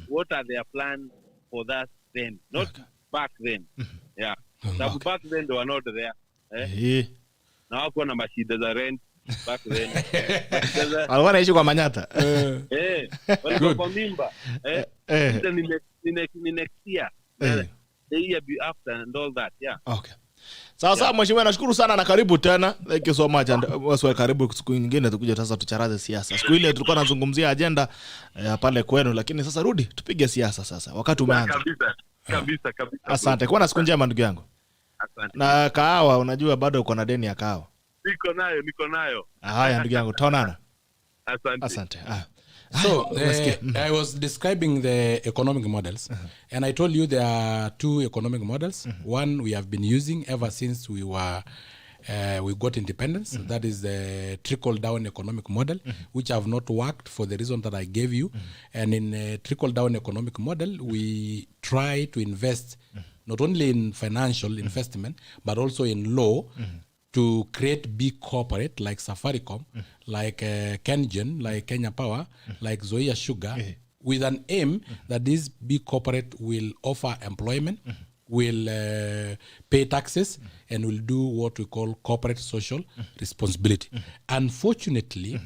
what are their plans for that then, not back then. Yeah. Now back then they were not there. Now wako na mashida za rent back then. Alikuwa anaishi kwa Manyata. Walikuwa kwa mimba. Ni next year. The year after and all that. Yeah. Okay. Sasa mheshimiwa, nashukuru sana na karibu tena. Thank you so much, and karibu siku nyingine tukuje sasa tucharaze siasa. Siku ile tulikuwa tunazungumzia agenda pale kwenu, lakini sasa rudi tupige siasa sasa. Wakati umeanza. kabisa. Asante. Kuwa na siku njema ndugu yangu. Asante. Na kahawa unajua bado uko na deni ya kahawa. Niko nayo. Haya ndugu yangu, taonana. Asante. So I was describing the economic models, and I told you there are two economic models. One we have been using ever since we got independence. That is the trickle-down economic model, which have not worked for the reason that I gave you. And in a trickle-down economic model, we try to invest not only in financial investment, but also in law to create big corporate like Safaricom, like Kengen, like Kenya Power, like Zoya Sugar, with an aim that this big corporate will offer employment, will pay taxes, and will do what we call corporate social responsibility. Unfortunately,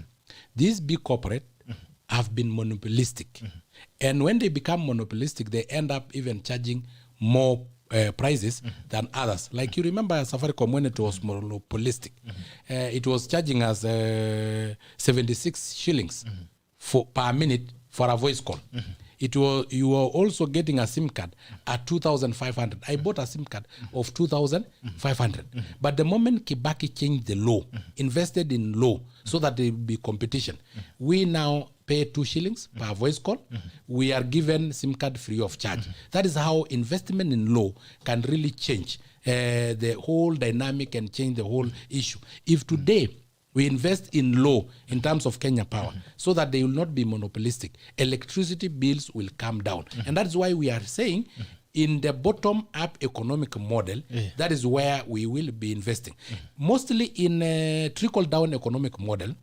these big corporate have been monopolistic. And when they become monopolistic, they end up even charging more prices than others. Like you remember Safaricom when it was monopolistic, it was charging us 76 shillings per minute for a voice call. You were also getting a SIM card at 2,500. I bought a SIM card of 2,500. But the moment Kibaki changed the law, invested in law so that there will be competition, we now pay 2 shillings per voice call. We are given SIM card free of charge. That is how investment in law can really change the whole dynamic and change the whole issue. If today we invest in law in terms of Kenya Power so that they will not be monopolistic, electricity bills will come down. And that's why we are saying in the bottom-up economic model, that is where we will be investing. Mostly in a trickle-down economic model,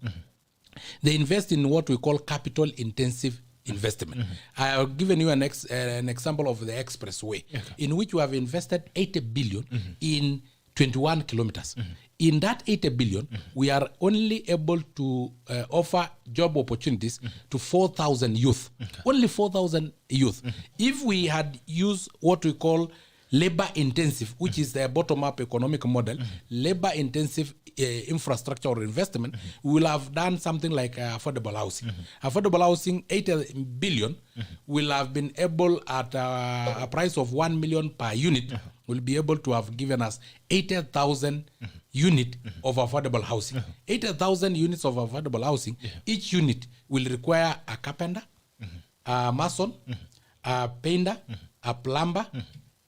they invest in what we call capital-intensive investment. I have given you an example of the expressway, in which we have invested 80 billion in 21 kilometers. In that 80 billion, we are only able to offer job opportunities to 4,000 youth. Only 4,000 youth. If we had used what we call labor-intensive, which is the bottom-up economic model, labor-intensive infrastructure or investment, we will have done something like affordable housing. Affordable housing, 80 billion, will have been able at a price of 1 million per unit, will be able to have given us 80,000 unit of affordable housing. 80,000 units of affordable housing, each unit will require a carpenter, a mason, a painter, a plumber,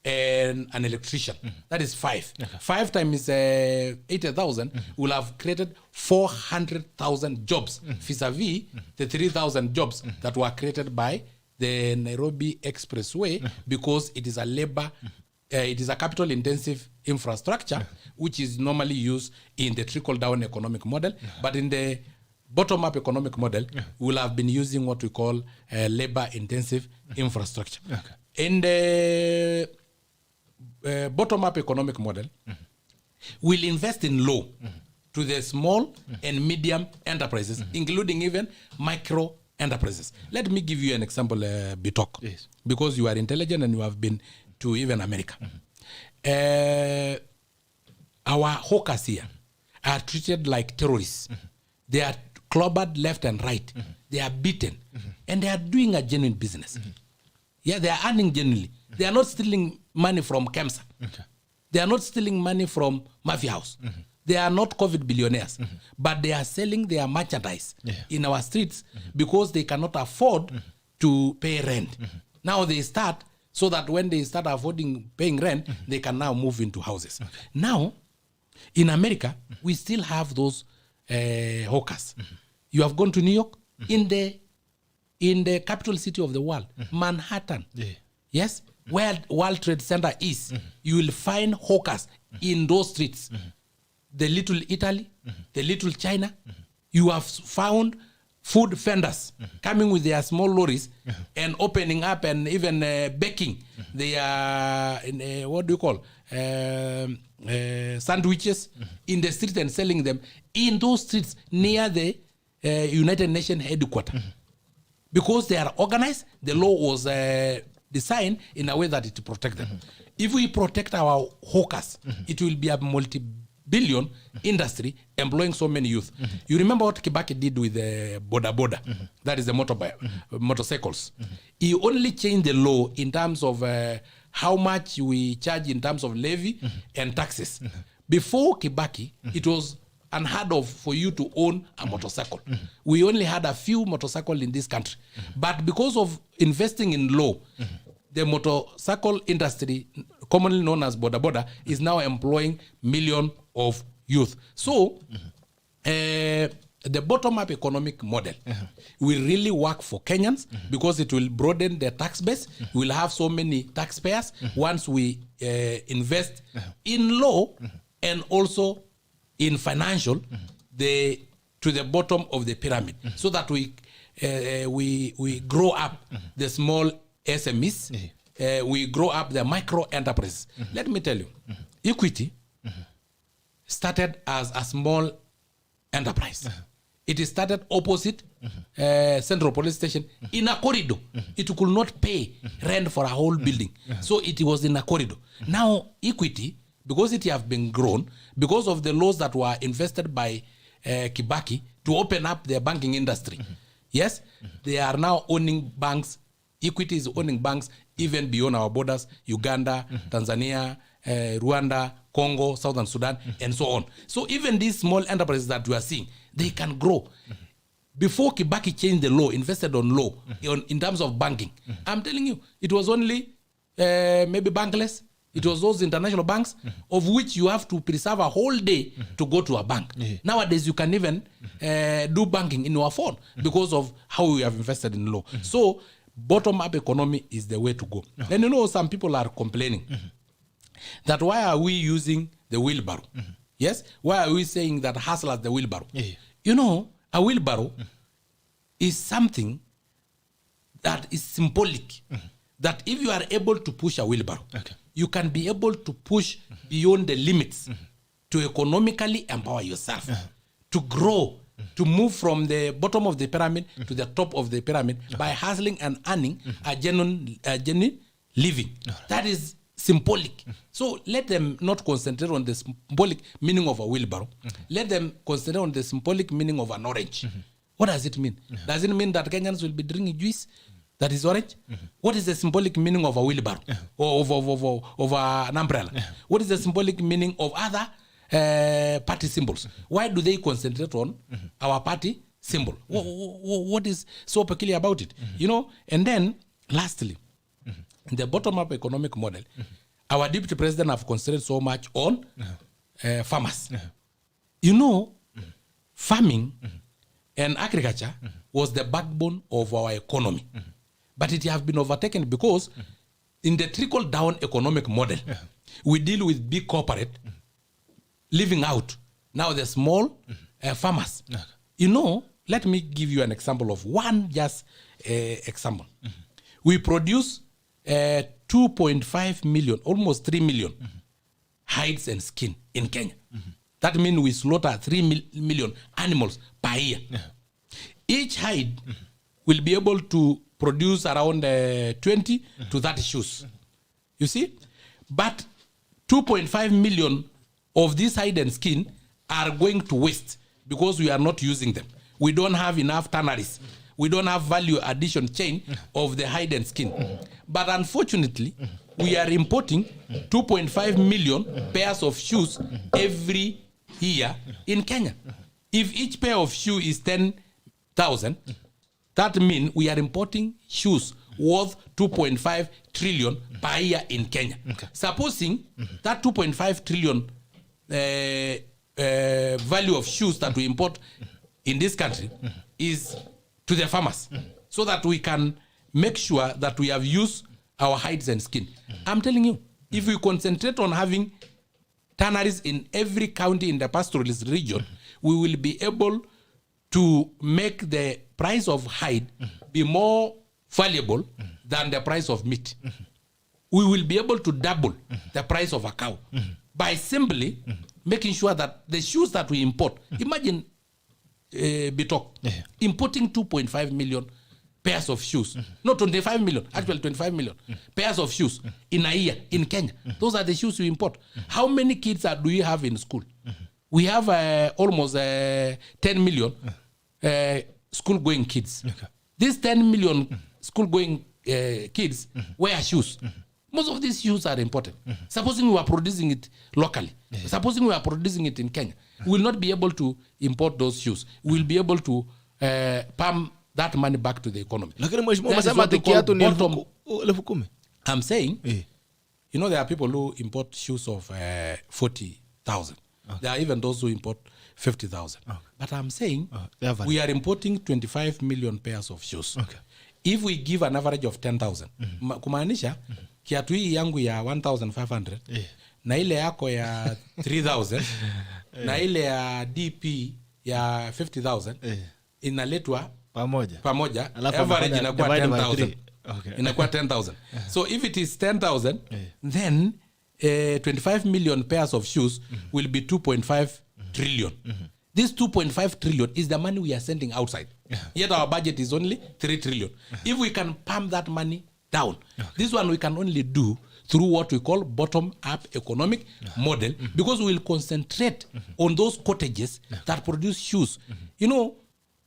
and an electrician. That is 5. 5 times 80,000 will have created 400,000 jobs vis-a-vis the 3,000 jobs that were created by the Nairobi Expressway, because it is a it is a capital-intensive infrastructure which is normally used in the trickle-down economic model, but in the bottom-up economic model, we will have been using what we call labor-intensive infrastructure. In the bottom-up economic model, we'll invest in law to the small and medium enterprises, including even micro enterprises. Let me give you an example, Bitok, because you are intelligent and you have been to even America. Our hawkers here are treated like terrorists. They are clobbered left and right. They are beaten. And they are doing a genuine business. Yeah, they are earning genuinely. They are not stealing money from KEMSA. They are not stealing money from Mafia House. They are not COVID billionaires. But they are selling their merchandise in our streets because they cannot afford to pay rent. Now they start so that when they start paying rent, they can now move into houses. Now, in America, we still have those hawkers. You have gone to New York, in the capital city of the world, Manhattan, yes, where World Trade Center is, you will find hawkers in those streets. The Little Italy, the Little China, you have found food vendors coming with their small lorries and opening up and even baking their, what do you call, sandwiches in the street and selling them in those streets near the United Nations headquarters. Because they are organized, the law was designed in a way that it protects them. If we protect our hawkers, it will be a multi-billion industry employing so many youth. You remember what Kibaki did with the boda, that is the motorcycles. He only changed the law in terms of how much we charge in terms of levy and taxes. Before Kibaki, it was unheard of for you to own a motorcycle. We only had a few motorcycles in this country. But because of investing in law, the motorcycle industry, commonly known as Boda Boda, is now employing millions of youth. So, the bottom-up economic model will really work for Kenyans because it will broaden their tax base. We'll have so many taxpayers once we invest in law and also in financial to the bottom of the pyramid, so that we grow up the small SMEs, we grow up the micro enterprises. Let me tell you, Equity started as a small enterprise. It started opposite Central Police Station in a corridor. It could not pay rent for a whole building. So it was in a corridor. Now, Equity, because it have been grown, because of the laws that were invested by Kibaki to open up the banking industry, yes, they are now owning banks. Equity is owning banks even beyond our borders, Uganda, Tanzania, Rwanda, Congo, Southern Sudan, and so on. So even these small enterprises that we are seeing, they can grow. Before Kibaki changed the law, invested on law, in terms of banking, I'm telling you, it was only maybe Bankless. It was those international banks of which you have to preserve a whole day to go to a bank. Nowadays, you can even do banking in your phone because of how we have invested in law. So bottom-up economy is the way to go. And you know, some people are complaining that why are we using the wheelbarrow? Yes? Why are we saying that hustle as the wheelbarrow? You know, a wheelbarrow is something that is symbolic. That if you are able to push a wheelbarrow, you can be able to push beyond the limits to economically empower yourself, to grow, to move from the bottom of the pyramid to the top of the pyramid by hustling and earning a genuine living. That is symbolic. So let them not concentrate on the symbolic meaning of a wheelbarrow. Let them concentrate on the symbolic meaning of an orange. What does it mean? Does it mean that Kenyans will be drinking juice that is orange? What is the symbolic meaning of a wheelbarrow or of an umbrella? What is the symbolic meaning of other party symbols? Why do they concentrate on our party symbol? What is so peculiar about it? You know, and then lastly, the bottom-up economic model, our deputy president have concentrated so much on farmers. You know, farming and agriculture was the backbone of our economy. But it has been overtaken because in the trickle-down economic model, we deal with big corporate living out. Now the small farmers. You know, let me give you an example of one just example. We produce 2.5 million, almost 3 million hides and skin in Kenya. That means we slaughter 3 million animals per year. Each hide will be able to produce around 20 to 30 shoes. You see? But 2.5 million of this hide and skin are going to waste because we are not using them. We don't have enough tanneries. We don't have value addition chain of the hide and skin. But unfortunately, we are importing 2.5 million pairs of shoes every year in Kenya. If each pair of shoe is 10,000, that means we are importing shoes worth 2.5 trillion per year in Kenya. Supposing that 2.5 trillion value of shoes that we import in this country is to the farmers, so that we can make sure that we have used our hides and skin. I'm telling you, if we concentrate on having tanneries in every county in the pastoralist region, we will be able to make the price of hide be more valuable than the price of meat. We will be able to double the price of a cow by simply making sure that the shoes that we import, imagine Bitok, importing 2.5 million pairs of shoes, not 25 million, actually 25 million pairs of shoes in a year in Kenya. Those are the shoes we import. How many kids do we have in school? We have almost 10 million school-going kids. These 10 million school-going kids wear shoes. Most of these shoes are imported. Supposing we are producing it locally, supposing we are producing it in Kenya, we will not be able to import those shoes. We will be able to pump that money back to the economy. Lakini mheshimiwa That is umesema what they ati call kiatu ni bottom. 10,000. I'm saying, you know, there are people who import shoes of 40,000. There are even those who import 50,000. But I'm saying, we are importing 25 million pairs of shoes. If we give an average of 10,000, kumaanisha kiatu hii yangu ya 1,500 na ile yako ya 3,000 na ile ya DP ya 50,000 inaletwa pamoja average inakuwa 10,000. Inakuwa 10,000. So if it is 10,000, then 25 million pairs of shoes will be 2.5 trillion. This 2.5 trillion is the money we are sending outside. Yet our budget is only 3 trillion. If we can pump that money down, this one we can only do through what we call bottom-up economic model, because we will concentrate on those cottages that produce shoes. You know,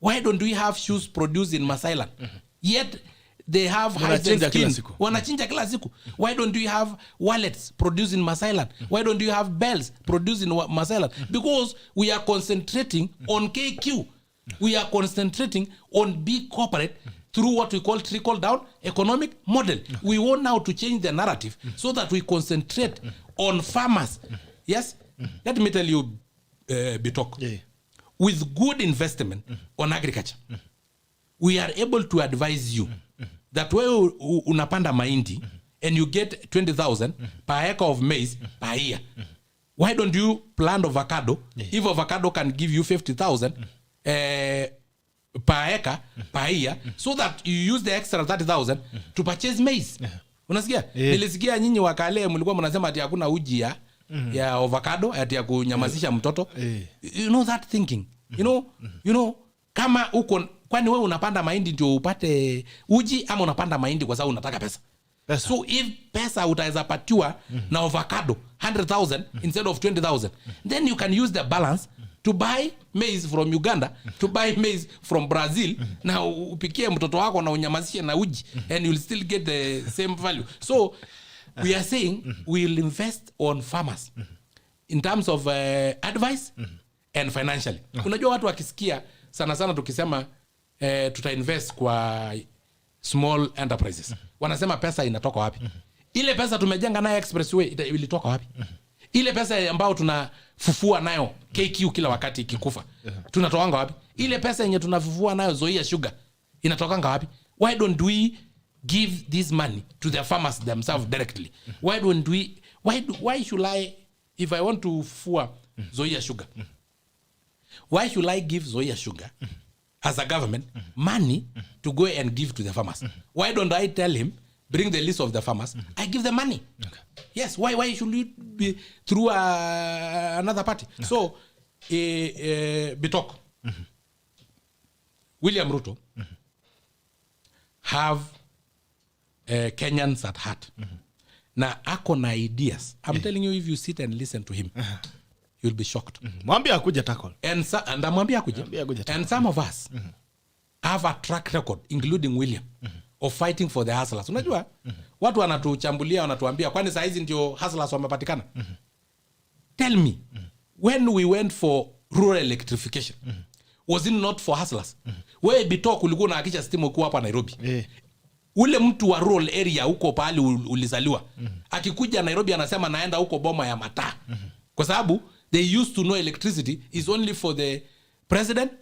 why don't we have shoes produced in Masailand? Yet they have hides and skin. Wanachinja kila siku. Why don't we have wallets produced in Masailand? Why don't we have bells produced in Masailand? Because we are concentrating on KQ. We are concentrating on big corporate through what we call trickle-down economic model. We want now to change the narrative so that we concentrate on farmers. Yes? Let me tell you, Bitok. With good investment on agriculture, we are able to advise you that wewe unapanda mahindi and you get 20,000 per acre of maize per year. Why don't you plant avocado? If avocado can give you 50,000 per acre per year, so that you use the extra 30,000 to purchase maize. Unasikia? Nilisikia nyinyi wakale mlikuwa mnasema ati hakuna uji ya avocado ati ya kunyamazisha mtoto. You know that thinking. You know kama uko, kwani wewe unapanda mahindi ndio upate uji ama unapanda mahindi kwa sababu unataka pesa? So if pesa utaweza patiwa na avocado 100,000 instead of 20,000, then you can use the balance to buy maize from Uganda, to buy maize from Brazil, na upikie mtoto wako na unyamazishe na uji, and you'll still get the same value. So we are saying we'll invest on farmers in terms of advice and financially. Unajua watu wakisikia sana tukisema tutainvest kwa small enterprises, wanasema pesa inatoka wapi? Ile pesa tumejenga nayo expressway ilitoka wapi? Ile pesa ambayo tunafufua nayo KQ kila wakati ikikufa tunatoanga wapi? Ile pesa yenye tunafufua nayo Zoia Sugar inatokanga wapi? Why don't we give this money to the farmers themselves directly? Why don't we, why should I, if I want to fufua Zoia Sugar, why should I give Zoia Sugar as a government money to go and give to the farmers? Why don't I tell him, bring the list of the farmers, I give the money? Yes, why should it be through another party? So, Bitok, William Ruto have Kenyans at heart. Na ako na ideas. I'm telling you, if you sit and listen to him, you'll be shocked. Mwambie akuje tackle. And mwambie akuje. And some of us have a track record, including William, of fighting for the hustlers. Unajua, watu wanatuchambulia, wanatuambia, kwani saa hizi ndio hustlers wamepatikana? Tell me, when we went for rural electrification, was it not for hustlers? Wewe Bitok ulikuwa unahakisha stima ukiwa hapa Nairobi. Ule mtu wa rural area huko pahali ulizaliwa, akikuja Nairobi anasema naenda huko boma ya mataa. Kwa sababu they used to know electricity is only for the president,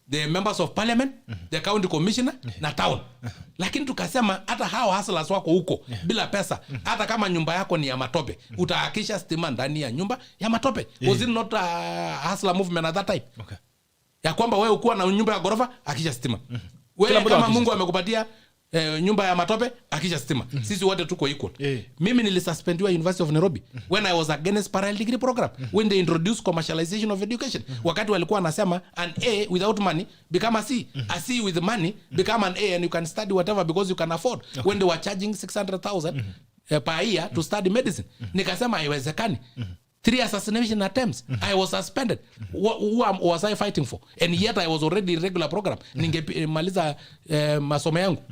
the members of parliament, the county commissioner, na town. Lakini tukasema hata hao hustlers wako huko bila pesa, hata kama nyumba yako ni ya matope, utahakisha stima ndani ya nyumba ya matope. Was it not a hustler movement at that time? Ya kwamba wewe ukuwa na nyumba ya gorofa, akisha stima. Wewe kama Mungu amekupatia nyumba ya matope, akisha stima. Sisi wote tuko equal. Mimi nilisuspendiwa University of Nairobi when I was against parallel degree program, when they introduced commercialization of education. Wakati walikuwa wanasema an A without money become a C, a C with money become an A, and you can study whatever because you can afford. When they were charging 600,000 per year to study medicine, nikasema haiwezekani. 3 assassination attempts, I was suspended. Who was I fighting for? And yet I was already in regular program. Ningemaliza masomo yangu.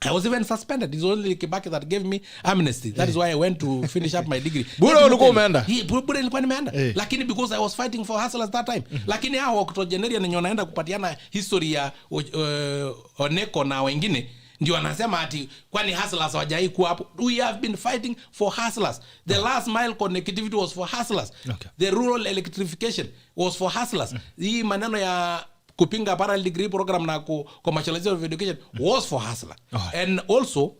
I was even suspended. It's only Kibaki that gave me amnesty. That is why I went to finish up my degree. Bure ulikuwa umeenda? Bure nilikuwa nimeenda. Lakini because I was fighting for hustlers that time. Lakini hao octogenarian wenye wanaenda kupatiana history ya Oneko na wengine ndio wanasema ati kwani hustlers hawajai kuwa hapo. We have been fighting for hustlers. The last mile connectivity was for hustlers. The rural electrification was for hustlers. Hii maneno ya kupinga parallel degree program na commercialization of education was for hustler. And also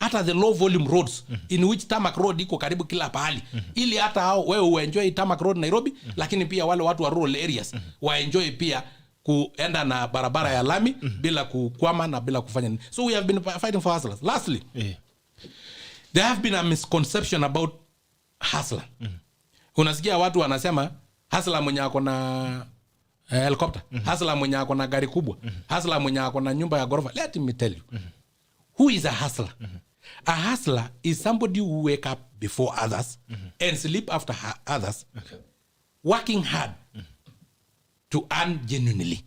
hata the low volume roads in which tarmac road iko karibu kila pahali ili hata hao wewe uenjoy tarmac road Nairobi lakini pia wale watu wa rural areas waenjoy pia kuenda na barabara ya lami bila kukwama na bila kufanya nini. So we have been fighting for hustlers. Lastly, there have been a misconception about hustler. Unasikia watu wanasema hustler mwenye ako na helicopter, hustler mwenye ako na gari kubwa, hustler mwenye ako na nyumba ya ghorofa. Let me tell you, who is a hustler? A hustler is somebody who wake up before others and sleep after others, working hard to earn genuinely.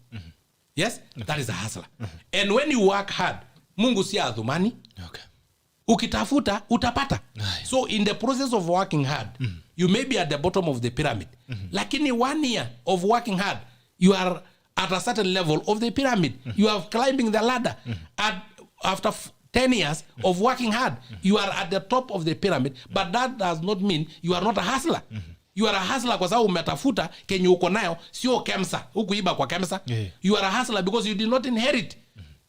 Yes, that is a hustler. And when you work hard, Mungu si adhumani. Ukitafuta utapata. So in the process of working hard, you may be at the bottom of the pyramid. Lakini 1 year of working hard, you are at a certain level of the pyramid. You are climbing the ladder. After 10 years of working hard, you are at the top of the pyramid, but that does not mean you are not a hustler. You are a hustler kwa sababu umetafuta kenye uko nayo, sio KEMSA. Hukuiba kwa KEMSA. You are a hustler because you did not inherit.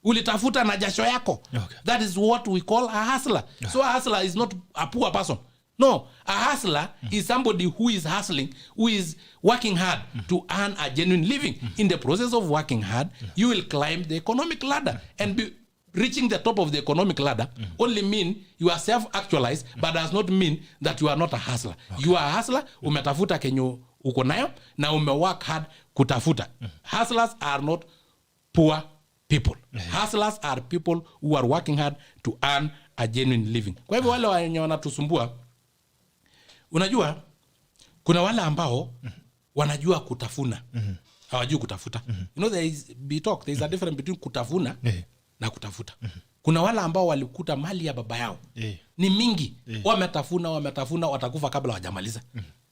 Ulitafuta na jasho yako. That is what we call a hustler. So a hustler is not a poor person. No, a hustler is somebody who is hustling, who is working hard to earn a genuine living. In the process of working hard, you will climb the economic ladder. And reaching the top of the economic ladder only mean you are self-actualized, but does not mean that you are not a hustler. You are a hustler, umetafuta kenye uko nayo, na umework hard kutafuta. Hustlers are not poor people. Hustlers are people who are working hard to earn a genuine living. Kwa hivyo wale wenye wanatusumbua, unajua kuna wale ambao wanajua kutafuna, hawajui kutafuta. You know there is a difference between kutafuna na kutafuta. Kuna wale ambao walikuta mali ya baba yao ni mingi, wametafuna watakufa kabla hawajamaliza.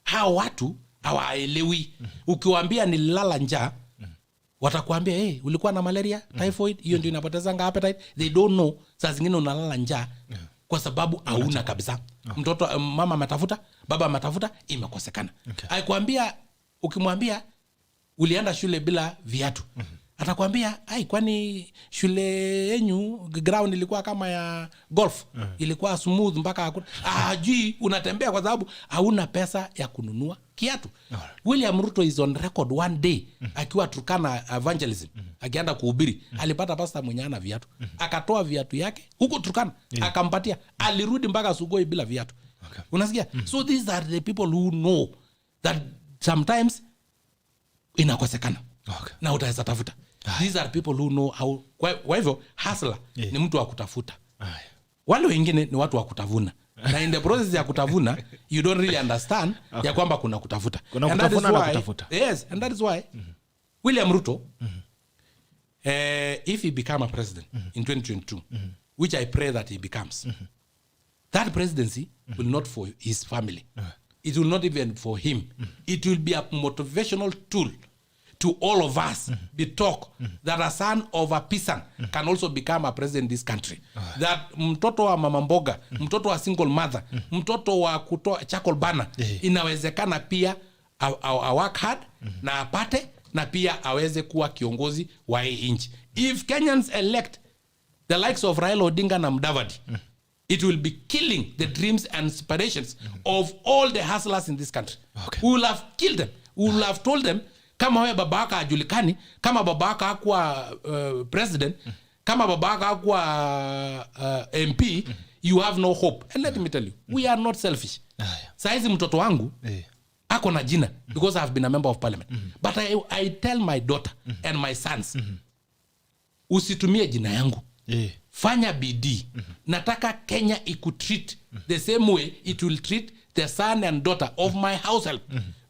Hao watu hawaelewi. Ukiwaambia nililala njaa, watakwambia ulikuwa na malaria, typhoid, hiyo ndio inapotezanga appetite. They don't know saa zingine unalala njaa kwa sababu hauna kabisa. Mtoto mama ametafuta, baba ametafuta, imekosekana. Aikwambia, ukimwambia ulienda shule bila viatu, atakwambia kwani shule yenu ground ilikuwa kama ya golf, ilikuwa smooth mpaka hajui unatembea kwa sababu hauna pesa ya kununua kiatu. William Ruto is on record one day akiwa Turkana evangelism, akienda kuhubiri, alipata pastor mwenye ana viatu, akatoa viatu yake huko Turkana, akampatia, alirudi mpaka Sugoi bila viatu. Unasikia? So these are the people who know that sometimes inakosekana. Na utaweza tafuta. These are people who know how. Kwa hivyo hustler ni mtu wa kutafuta. Wale wengine ni watu wa kutavuna. Na in the process ya kutavuna, you don't really understand ya kwamba kuna kutafuta. Kuna kutafuna na kutafuta. Yes, and that is why William Ruto, if he become a president in 2022, which I pray that he becomes, that presidency will not for his family. It will not even for him. It will be a motivational tool to all of us, be talk that a son of a peasant can also become a president in this country. That mtoto wa mama mboga, mtoto wa single mother, mtoto wa kutoa charcoal burner, inawezekana pia a work hard na apate, na pia aweze kuwa kiongozi wa hii nchi. If Kenyans elect the likes of Raila Odinga na Mudavadi, it will be killing the dreams and aspirations of all the hustlers in this country. We will have killed them. We will have told them, kama wewe baba yako hajulikani, kama baba yako hakuwa president, kama baba yako hakuwa MP, you have no hope. And let me tell you, we are not selfish. Saizi mtoto wangu ako na jina because I have been a member of parliament. But I tell my daughter and my sons, usitumie jina yangu. Fanya bidii. Nataka Kenya ikutreat the same way it will treat the son and daughter of my house help.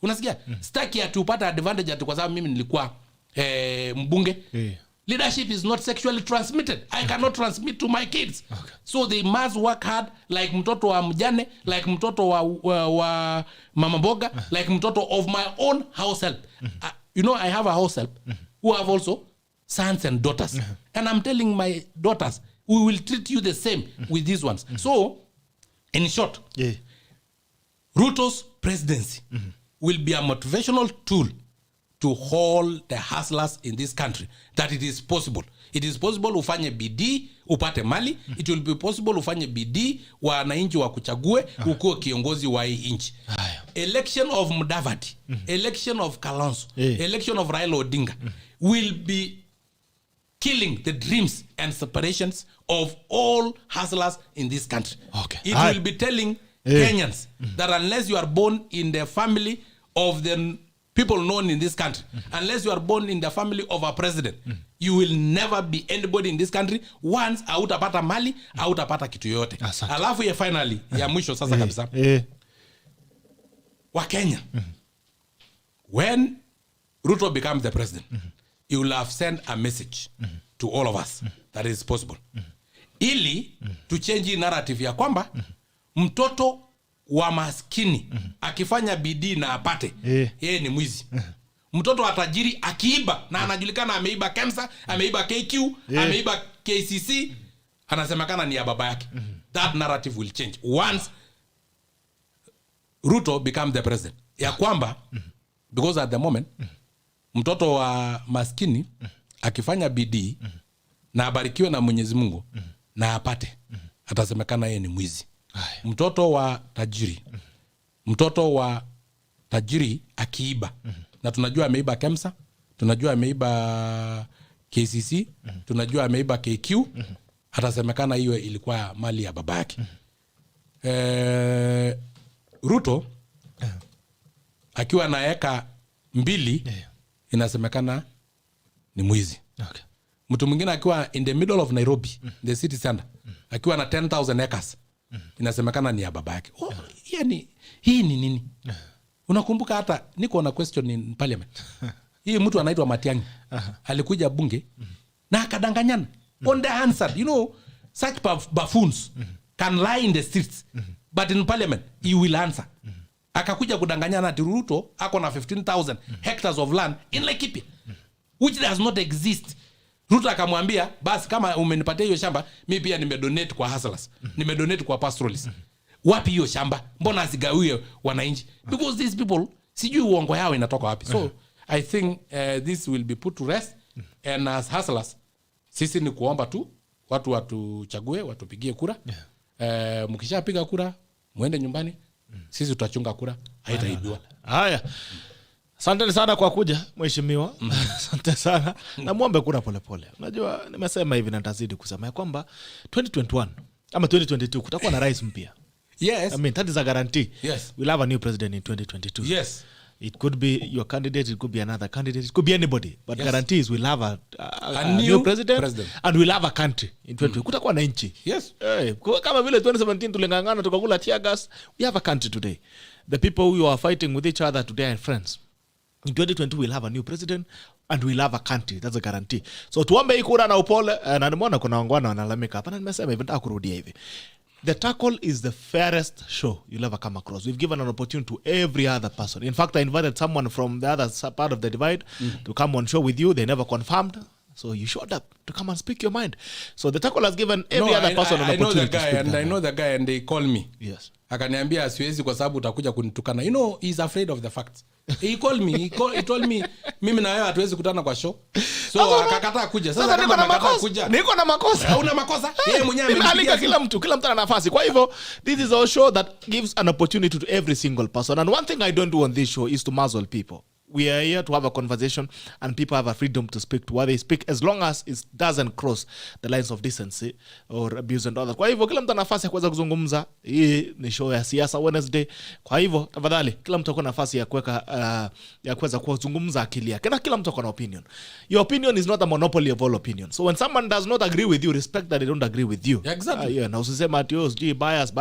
Unasikia? Sitaki atupata advantage ati kwa sababu mimi nilikuwa mbunge. Leadership is not sexually transmitted. I cannot transmit to my kids. Okay. So they must work hard like mtoto wa mjane, like mtoto wa mama boga, like mtoto of my own house help. You know, I have a house help who have also sons and daughters. And I'm telling my daughters, we will treat you the same with these ones. So, in short, Ruto's presidency will be a motivational tool to hold the hustlers in this country that it is possible. It is possible ufanye bidii upate mali. It will be possible ufanye bidii wananchi wakuchague ukuwe kiongozi wa hii nchi. Election of Mudavadi, election of Kalonzo, election of Raila Odinga will be killing the dreams and aspirations of all hustlers in this country. Okay. It will be telling Kenyans that unless you are born in the family of the people known in this country, unless you are born in the family of a president, you will never be anybody in this country. Once hautapata mali, hautapata kitu yote. Alafu ya finally, ya mwisho sasa kabisa. Wa Kenya. When Ruto becomes the president, he will have sent a message to all of us that it is possible. Ili to change narrative ya kwamba mtoto wa maskini akifanya bidii na apate yeye ni mwizi. Mtoto wa tajiri akiiba na anajulikana ameiba KEMSA, ameiba KQ, ameiba KCC, anasemekana ni ya baba yake. That narrative will change once Ruto becomes the president. Ya kwamba because at the moment mtoto wa maskini akifanya bidii na abarikiwe na Mwenyezi Mungu na apate, atasemekana yeye ni mwizi. Mtoto wa tajiri akiiba na tunajua ameiba KEMSA, tunajua ameiba KCC, tunajua ameiba KQ, atasemekana hiyo ilikuwa mali ya baba yake. Ruto akiwa na eka 2 inasemekana ni mwizi. Okay. Mtu mwingine akiwa in the middle of Nairobi, the city center, akiwa na 10,000 acres, inasemekana ni ya baba yake. Yani hii ni nini? Unakumbuka hata niko na question in parliament. Hii mtu anaitwa Matiang'i. Alikuja bunge na akadanganyana. On the answer, you know, such buffoons can lie in the streets, but in parliament he will answer. Akakuja kudanganyana ati Ruto ako na 15,000 hectares of land in Laikipia, which does not exist. Ruto akamwambia basi kama umenipatia hiyo shamba, mimi pia nimedonate kwa hustlers, nimedonate kwa pastoralists. Wapi hiyo shamba? Mbona asigawie wananchi? Because these people sijui uongo yao inatoka wapi. So I think this will be put to rest, and as hustlers sisi ni kuomba tu watu watuchague, watupigie kura. Mkishapiga kura muende nyumbani, sisi tutachunga kura, haitaibiwa. Haya. Asante sana kwa kuja mheshimiwa. Asante sana. Na muombe kura pole pole. Unajua nimesema hivi na nitazidi kusema kwamba 2021 ama 2022 kutakuwa na rais mpya. Yes. I mean that is a guarantee. Yes. We'll have a new president in 2022. Yes. It could be your candidate, it could be another candidate, it could be anybody, but guarantees we'll have a new president and we'll have a country in 2022. Kutakuwa na nchi. Yes. Kama vile 2017 tulingangana tukakula tear gas, we have a country today. The people who are fighting with each other today are friends. In 2022 we'll have a new president and we'll have a country. That's a guarantee. So tuombe ikura na upole, na nimeona kuna wangwana wanalamika hapa na nimesema hivi nataka kurudia hivi. The Tackle is the fairest show you'll ever come across. We've given an opportunity to every other person. In fact, I invited someone from the other part of the divide to come on show with you. They never confirmed. So you showed up to come and speak your mind. So the Tackle has given every other person an opportunity to speak. I know the guy and they call me. Yes. Akaniambia siwezi kwa sababu utakuja kunitukana. You know, he's afraid of the facts. He called me. He told me mimi na wewe hatuwezi kutana kwa show. So akakataa kuja. Sasa kama amekataa kuja, niko na makosa. Hauna makosa. Yeye mwenyewe amenipigia kila mtu ana nafasi. Kwa hivyo this is a show that gives an opportunity to every single person. And one thing I don't do on this show is to muzzle people. We are here to have a conversation and people have a freedom to speak to what they speak as long as it doesn't cross the lines of decency or abuse and others. Kwa hivyo kila mtu ana nafasi ya kuweza kuzungumza. Hii ni show ya Siasa Wednesday. Kwa hivyo tafadhali kila mtu akona nafasi ya kuweka ya kuweza kuzungumza akili yake. Na kila mtu akona opinion. Your opinion is not a monopoly of all opinions. So when someone does not agree with you, respect that they don't agree with you. Exactly. Na usisema ati bias.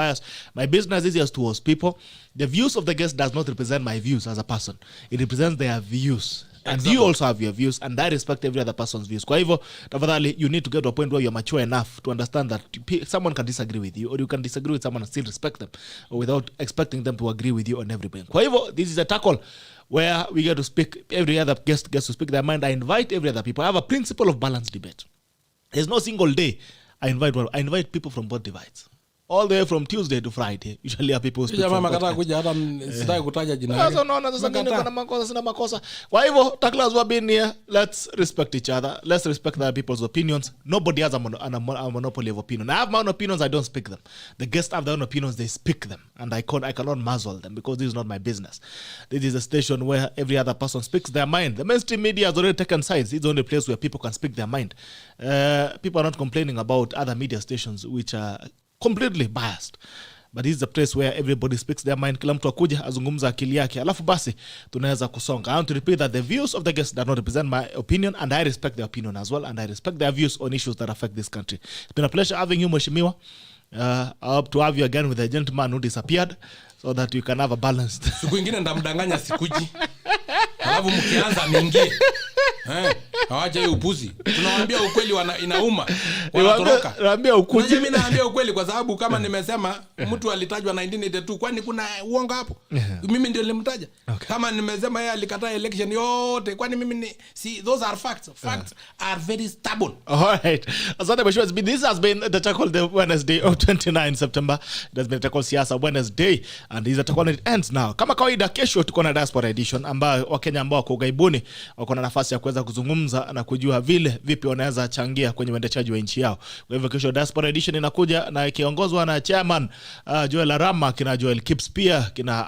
My business is just towards people. The views of the guest does not represent my views as a person. It represents their views and you also have your views, and I respect every other person's views. Kwa hivyo tafadhali, you need to get to a point where you're mature enough to understand that someone can disagree with you, or you can disagree with someone and still respect them without expecting them to agree with you on everything. Kwa hivyo this is a tackle where we get to speak, every other guest gets to speak their mind. I invite every other people. I have a principle of balanced debate. There's no single day I invite people from both divides. All the way from Tuesday to Friday. Usually people who speak from both kuja hata sitaki kutaja jina lake. Sasa nini kuna makosa, sina makosa. Kwa hivyo tacklers who have been here, let's respect each other. Let's respect other people's opinions. Nobody has a monopoly of opinion. I have my own opinions, I don't speak them. The guests have their own opinions, they speak them. And I cannot muzzle them because this is not my business. This is a station where every other person speaks their mind. The mainstream media has already taken sides. It's the only place where people can speak their mind. People are not complaining about other media stations which are completely biased, but this is a place where everybody speaks their mind. Kila mtu akuja azungumza akili yake, alafu basi tunaweza kusonga. I want to repeat that the views of the guests do not represent my opinion, and I respect their opinion as well, and I respect their views on issues that affect this country. It's been a pleasure having you, Mheshimiwa. I hope to have you again with the gentleman who disappeared, so that you can have a balanced. Siku nyingine ndamdanganya sikuji. Alafu mkianza mingi. Hawaje hiyo upuzi. Tunawaambia ukweli inauma. Wanatoroka. Naambia ukweli. Mimi naambia ukweli kwa sababu kama nimesema mtu alitajwa 1982, kwani kuna uongo hapo? Mimi ndio nilimtaja. Kama nimesema yeye alikataa election yote, kwani mimi ni those are facts. Facts are very stubborn. All right. Asante Mheshimiwa. This has been the Tackle the Wednesday of 29 September. It has been Tackle Siasa Wednesday, and this is Tackle it ends now. Kama kawaida, kesho tuko na Diaspora Edition ambayo Wakenya ambao wako ughaibuni wako na nafasi ya kuweza kuzungumza na kujua vipi wanaweza changia kwenye uendeshaji wa nchi yao. Kwa hivyo kesho Diaspora Edition inakuja na ikiongozwa na chairman Joel Arama, kina Joel Kips, pia kina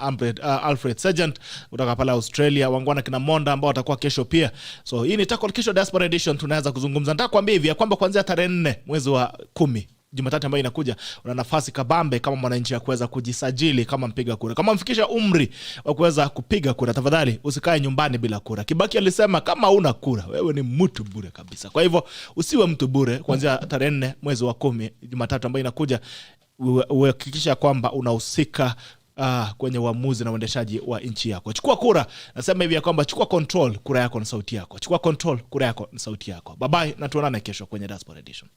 Alfred Sergeant kutoka pale Australia, wangwana kina Monda ambao watakuwa kesho pia. So hii ni Tackle kesho Diaspora Edition, tunaweza kuzungumza. Nataka kuambia hivi kwamba kuanzia tarehe 4 mwezi wa 10 Jumatatu ambayo inakuja, una nafasi kabambe kama mwananchi ya kuweza kujisajili kama mpiga kura. Kama mfikisha umri wa kuweza kupiga kura, tafadhali usikae nyumbani bila kura. Kibaki alisema kama una kura wewe ni mtu bure kabisa. Kwa hivyo usiwe mtu bure. Kuanzia tarehe 4 mwezi wa 10 Jumatatu ambayo inakuja, uhakikisha kwamba unahusika kwenye uamuzi na uendeshaji wa nchi yako. Chukua kura. Nasema hivi ya kwamba chukua control, kura yako na sauti yako. Chukua control, kura yako na sauti yako. Bye bye, na tuonane kesho kwenye Diaspora Edition.